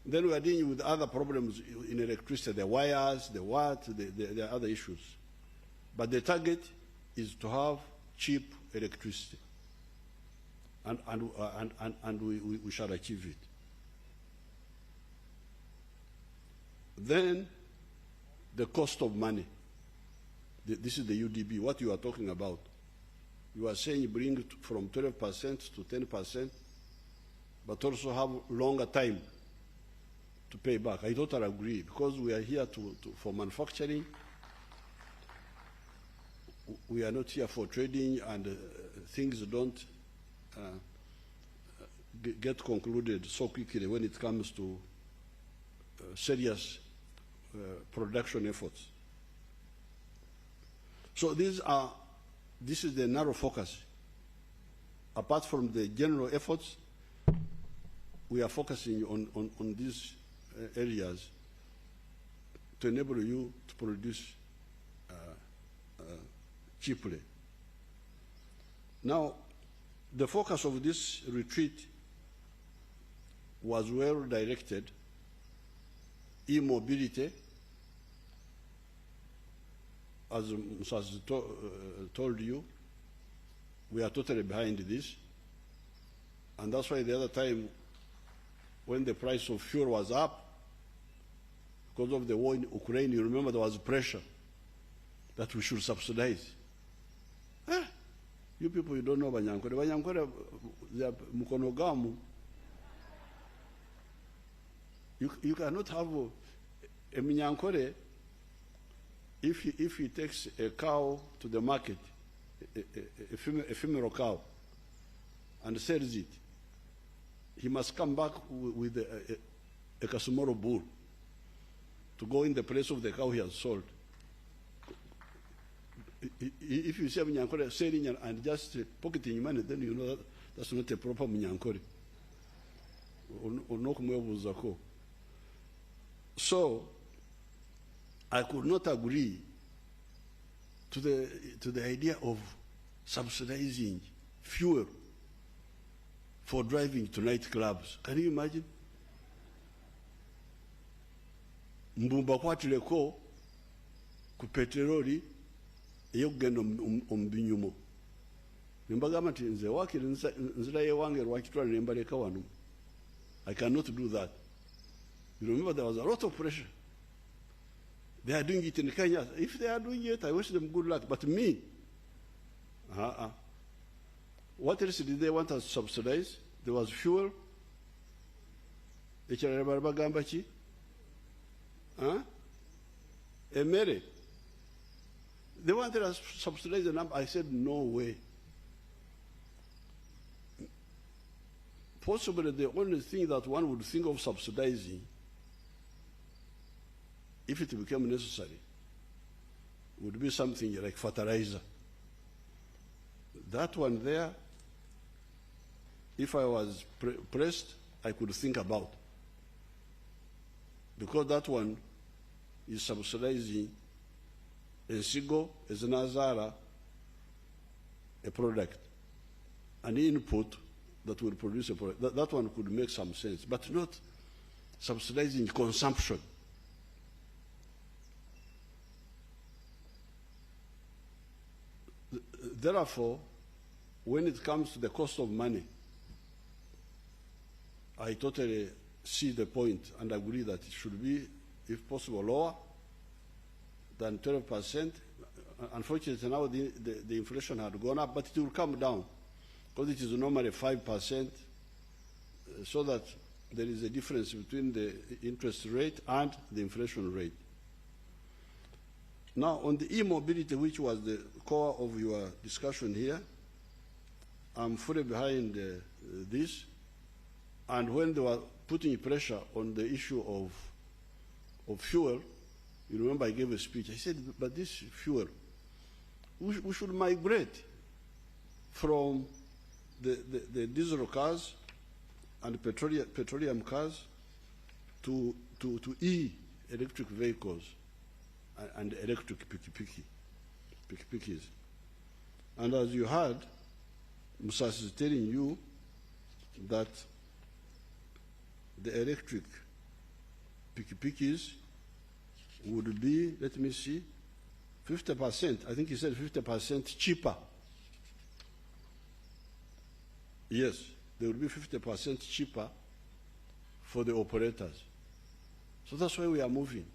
Speaker 15: Then we are dealing with other problems in electricity, the wires, the what, the other issues. But the target is to have cheap electricity, and we shall achieve it. Then the cost of money. This is the UDB, what you are talking about. You are saying bring it from 12% to 10%, but also have longer time to pay back. I totally agree, because we are here for manufacturing. We are not here for trading, and things don't get concluded so quickly when it comes to serious production efforts. So this is the narrow focus. Apart from the general efforts, we are focusing on these areas to enable you to produce cheaply. Now, the focus of this retreat was well directed. E-mobility, as told you, we are totally behind this. And that's why the other time, when the price of fuel was up, because of the war in Ukraine, you remember there was pressure that we should subsidize. You people, you don't know Banyankore. Banyankore, they are Mukonogamu. You cannot have a Minyankore if he takes a cow to the market, a female cow, and sells it. He must come back with a Kasumoro bull to go in the place of the cow he has sold. If you say Minyankore selling and just pocketing money, then you know that that's not a proper Minyankore. So I could not agree to the idea of subsidizing fuel for driving to nightclubs. Can you imagine? Mbumba kwatileko ku petroli eyokugenda omubinyumo. Nimbagamba nti nze wakiri nzira yewange lwakitwala nembaleka wano. I cannot do that. You remember there was a lot of pressure. They are doing it in Kenya. If they are doing it, I wish them good luck. But me, what else did they want us to subsidize? There was fuel. Emere. They wanted us to subsidize the number. I said, no way. Possibly the only thing that one would think of subsidizing, if it became necessary, would be something like fertilizer. That one there, if I was pressed, I could think about. Because that one is subsidizing a Sigo, a Nazara, a product, an input that will produce a product. That one could make some sense, but not subsidizing consumption. Therefore, when it comes to the cost of money, I totally see the point and agree that it should be, if possible, lower than 12%. Unfortunately, now the inflation had gone up, but it will come down because it is normally 5%, so that there is a difference between the interest rate and the inflation rate. Now, on the e-mobility, which was the core of your discussion here, I'm fully behind this. And when they were putting pressure on the issue of fuel, you remember I gave a speech. I said, but this fuel, we should migrate from the diesel cars and petroleum cars to electric vehicles and electric pikipikis. And as you heard, Musas is telling you that the electric pikipikis would be, let me see, 50%, I think he said 50% cheaper. Yes, they will be 50% cheaper for the operators. So that's why we are moving.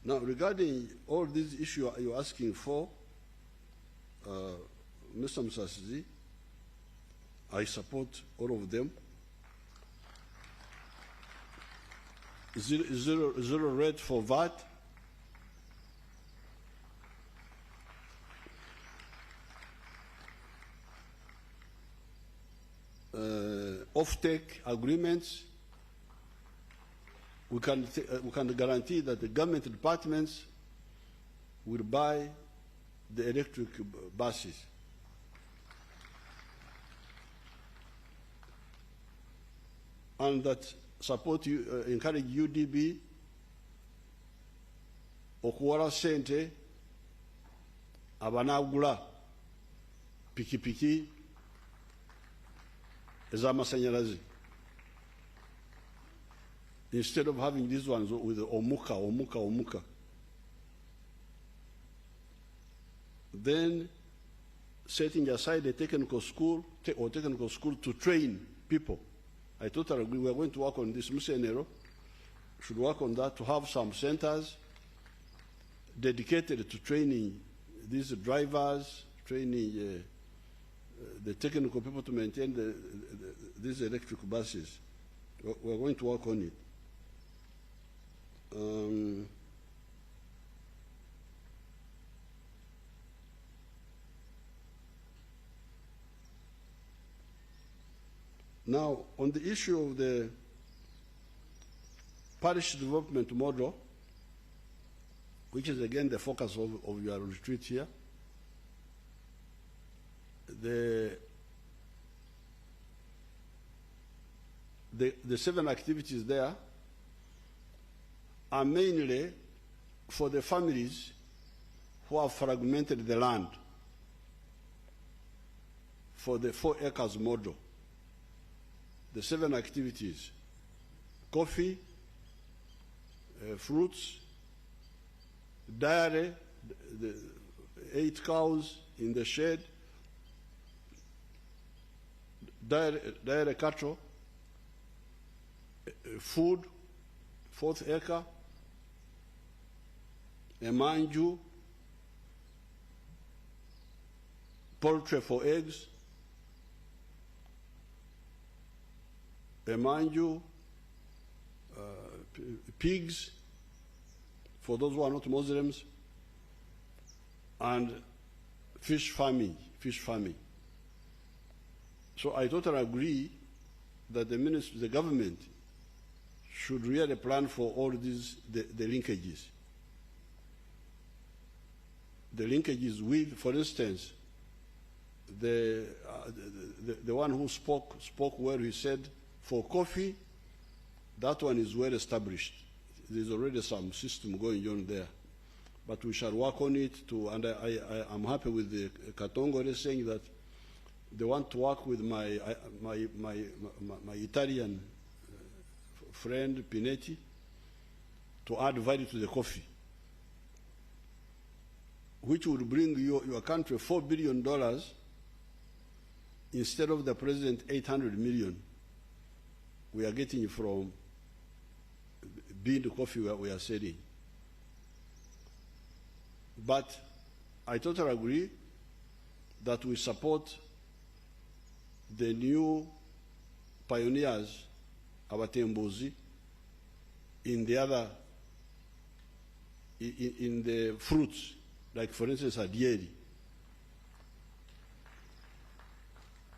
Speaker 15: Now, regarding all these issues you're asking for, Mr. Musasizi, I support all of them. Zero rate for VAT. Off-take agreements. We can guarantee that the government departments will buy the electric buses. And that support you, encourage UDB, okuwala sente abanagula pikipiki ez'amasanyalaze, instead of having these ones with omuka. Then setting aside a technical school to train people. I totally agree. We are going to work on this. Musenero should work on that, to have some centers dedicated to training these drivers, training the technical people to maintain these electric buses. We are going to work on it. Now, on the issue of the parish development model, which is again the focus of your retreat here, the 7 activities there are mainly for the families who have fragmented the land for the 4 acres model. The 7 activities: coffee, fruits, dairy, the 8 cows in the shed, dairy cattle, food, 4th acre, a manju, poultry for eggs, a manju, pigs, for those who are not Muslims, and fish farming. So I totally agree that the government should really plan for all these, the linkages. The linkages with, for instance, the one who spoke where he said, for coffee, that one is well established. There's already some system going on there. But we shall work on it and I'm happy with the Katongore saying that they want to work with my Italian friend Pinetti to add value to the coffee, which would bring your country $4 billion instead of the present $800 million we are getting from bean coffee we are selling. But I totally agree that we support the new pioneers, abatembuzi, in the fruits, like for instance adieri.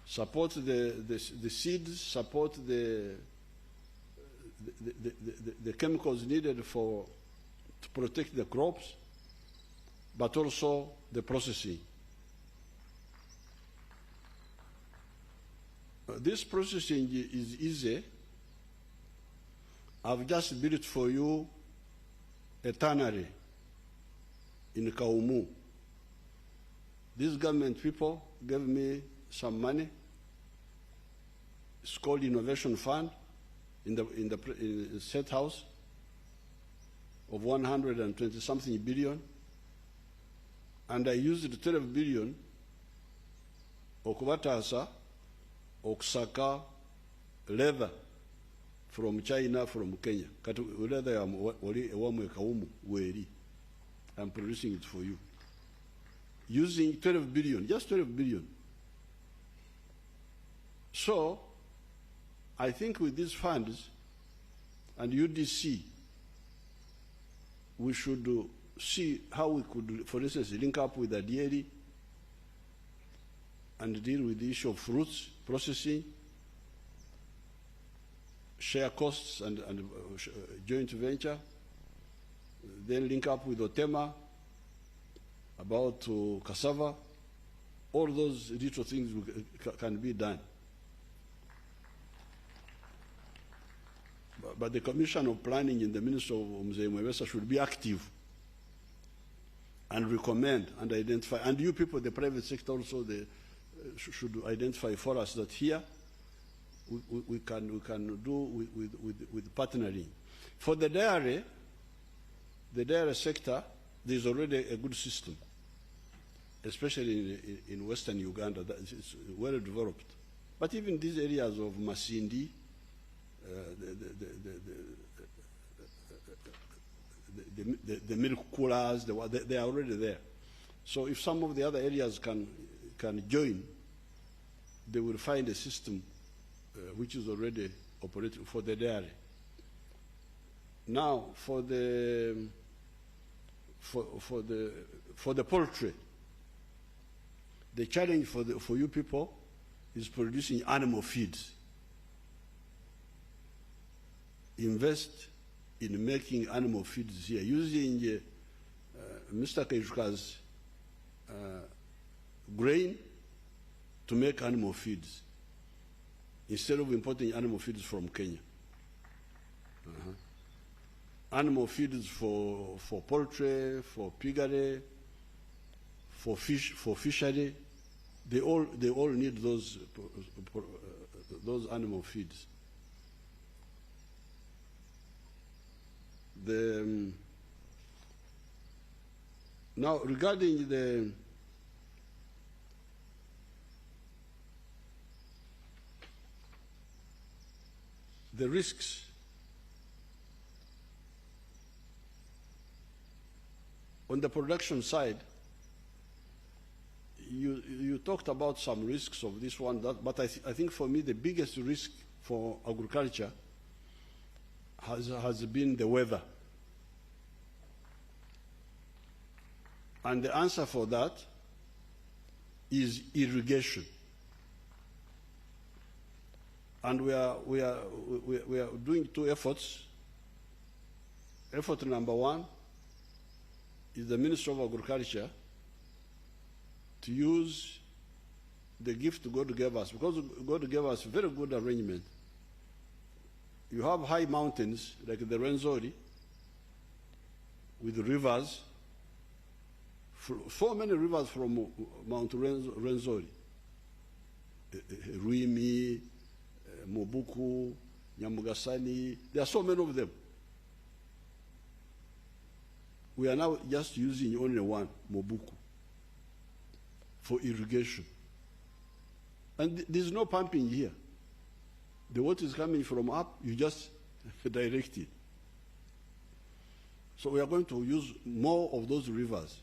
Speaker 15: Support the seeds, support the chemicals needed to protect the crops, but also the processing. This processing is easy. I've just built for you a tannery in Kaumu. These government people gave me some money. It's called Innovation Fund in the State House of 120-something billion. And I used 12 billion okubatasa okusaka leather from China, from Kenya. Kati leather ya wali ewamwe kaumu weri. I'm producing it for you. Using 12 billion, just 12 billion. So, I think with these funds and UDC, we should see how we could, for instance, link up with the dairy and deal with the issue of fruits processing, share costs and joint venture, then link up with Otema about cassava. All those little things can be done. But the Commission of Planning in the Ministry of Mzee Mwewesa should be active and recommend and identify. And you people, the private sector also, should identify for us that here we can do with partnering. For the dairy sector, there's already a good system, especially in Western Uganda. It's well developed. But even these areas of Masindi, the milk coolers, they are already there. So if some of the other areas can join, they will find a system which is already operating for the dairy. Now, for the poultry, the challenge for you people is producing animal feeds. Invest in making animal feeds here using Mr. Kejuka's grain to make animal feeds instead of importing animal feeds from Kenya. Animal feeds for poultry, for piggery, for fishery, they all need those animal feeds. Now regarding the risks, on the production side, you talked about some risks of this one, but I think for me the biggest risk for agriculture has been the weather. And the answer for that is irrigation. And we are doing two efforts. Effort number one is the Ministry of Agriculture to use the gift God gave us, because God gave us a very good arrangement. You have high mountains like the Rwenzori with rivers, so many rivers from Mount Rwenzori, Ruimi, Mobuku, Nyamugasani, there are so many of them. We are now just using only one, Mobuku, for irrigation. And there's no pumping here. The water is coming from up, you just direct it. So we are going to use more of those rivers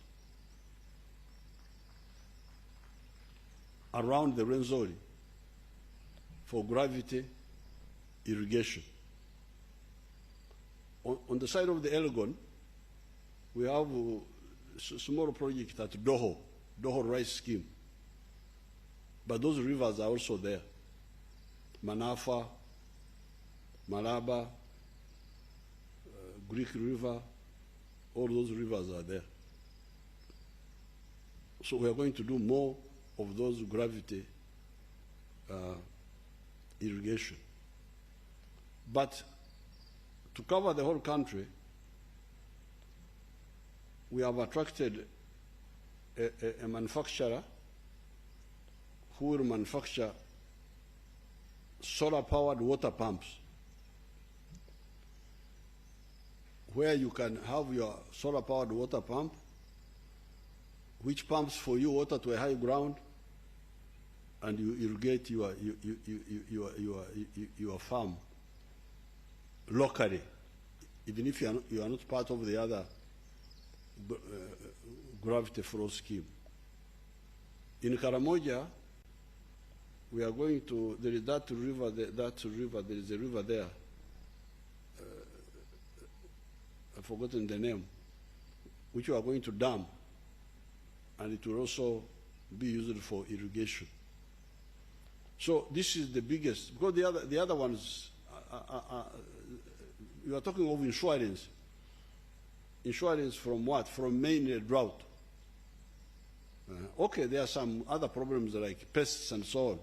Speaker 15: around the Rwenzori for gravity irrigation. On the side of the Elgon, we have a small project at Doho Rice Scheme. But those rivers are also there. Manafa, Malaba, Greek River, all those rivers are there. So we are going to do more of those gravity irrigation. But to cover the whole country, we have attracted a manufacturer who will manufacture solar-powered water pumps, where you can have your solar-powered water pump, which pumps for you water to a high ground, and you irrigate your farm locally, even if you are not part of the other gravity flow scheme. In Karamoja, we are going to, there is that river, there is a river there. I've forgotten the name, which we are going to dam, and it will also be used for irrigation. So this is the biggest, because the other ones, you are talking of insurance. Insurance from what? From main drought. Okay, there are some other problems like pests and so on,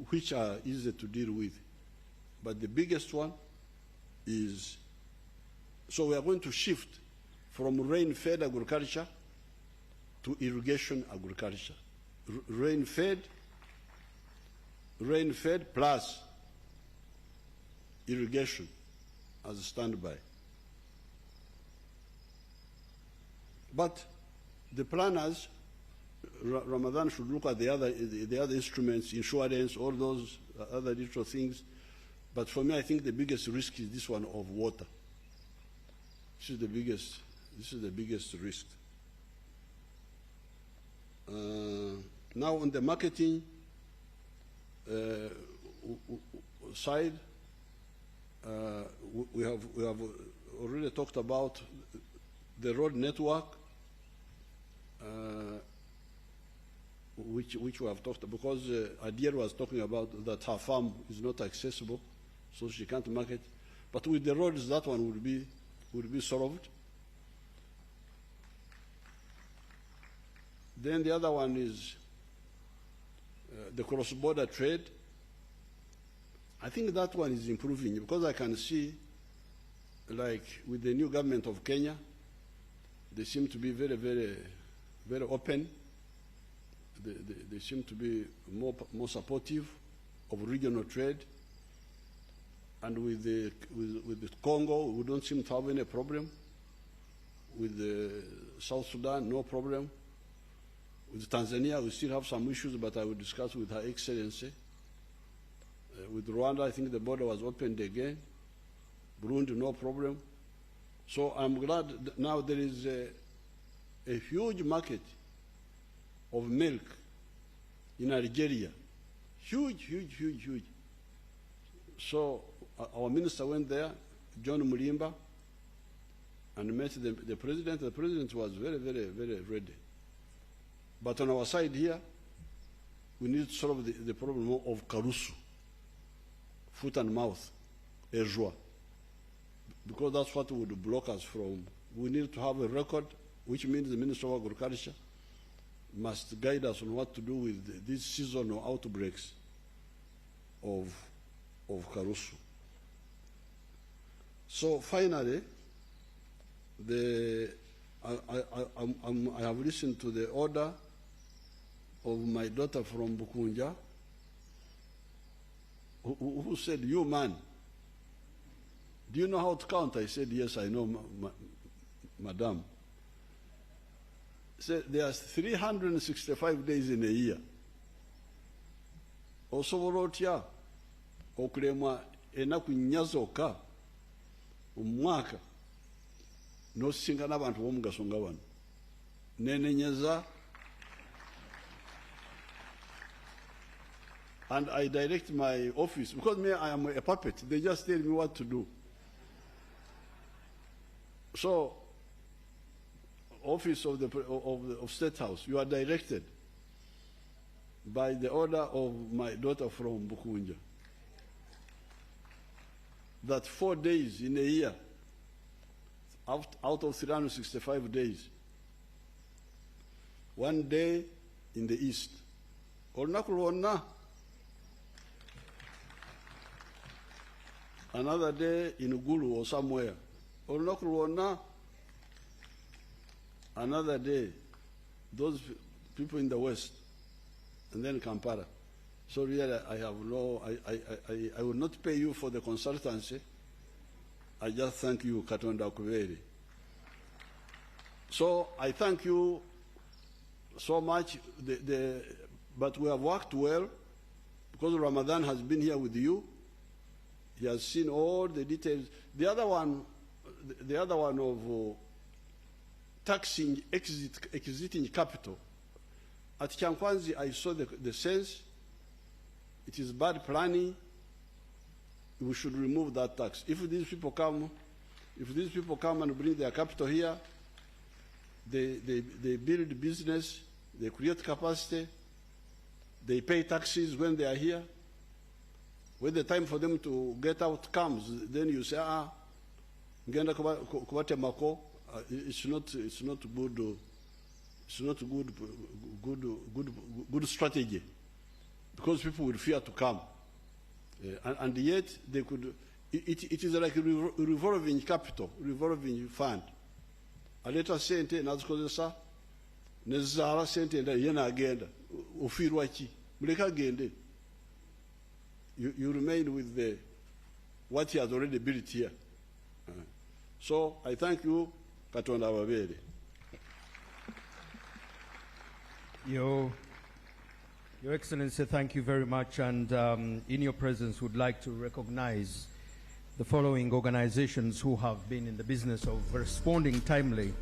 Speaker 15: which are easy to deal with. But the biggest one is, so we are going to shift from rain-fed agriculture to irrigation agriculture. Rain-fed plus irrigation as a standby. But the planners, Ramadan should look at the other instruments, insurance, all those other little things. But for me, I think the biggest risk is this one of water. This is the biggest risk. Now on the marketing side, we have already talked about the road network, which we have talked about, because Adir was talking about that her farm is not accessible, so she can't market. But with the roads, that one would be solved. Then the other one is the cross-border trade. I think that one is improving, because I can see, like with the new government of Kenya, they seem to be very, very, very open. They seem to be more supportive of regional trade. And with the Congo, we don't seem to have any problem. With the South Sudan, no problem. With Tanzania, we still have some issues, but I will discuss with Her Excellency. With Rwanda, I think the border was opened again. Burundi, no problem. So I'm glad that now there is a huge market of milk in Algeria. Huge, huge, huge, huge. So our minister went there, John Mulimba, and met the president. The president was very, very, very ready. But on our side here, we need to solve the problem of Karusu, foot and mouth, Erjoa, because that's what would block us from. We need to have a record, which means the Minister of Agriculture must guide us on what to do with these seasonal outbreaks of Karusu. So finally, I have listened to the order of my daughter from Bukunja, who said, "You man, do you know how to count?" I said, "Yes, I know, madam." Said there are 365 days in a year. Osobola otya okulemwa enaku nnya zokka omwaka n'osinga n'abantu b'omugaso nga bano? Nenenyeza. And I direct my office, because me, I am a puppet. They just tell me what to do. So, office of State House, you are directed by the order of my daughter from Bukunja that 4 days in a year, out of 365 days, 1 day in the east, another day in Ugulu or somewhere, another day, those people in the west, and then Kampala. So really, I have no, I will not pay you for the consultancy. I just thank you, Katonda Kuberi. So I thank you so much, but we have worked well because Ramadan has been here with you. He has seen all the details. The other one of taxing, exiting capital. At Chankwanzi, I saw the sense. It is bad planning. We should remove that tax. If these people come and bring their capital here, they build business, they create capacity, they pay taxes when they are here. When the time for them to get out comes, then you say, ngenda kubatemako. It's not good. It's not good strategy, because people will fear to come, and yet they could. It is like a revolving capital, revolving fund. Aleta sente nazikozesa nezala sente nda yena agenda ofirwa ki muleka agende. You remain with what he has already built here. So I thank you, Katonda Wabere.
Speaker 1: Your Excellency, thank you very much, and in your presence would like to recognize the following organizations who have been in the business of responding timely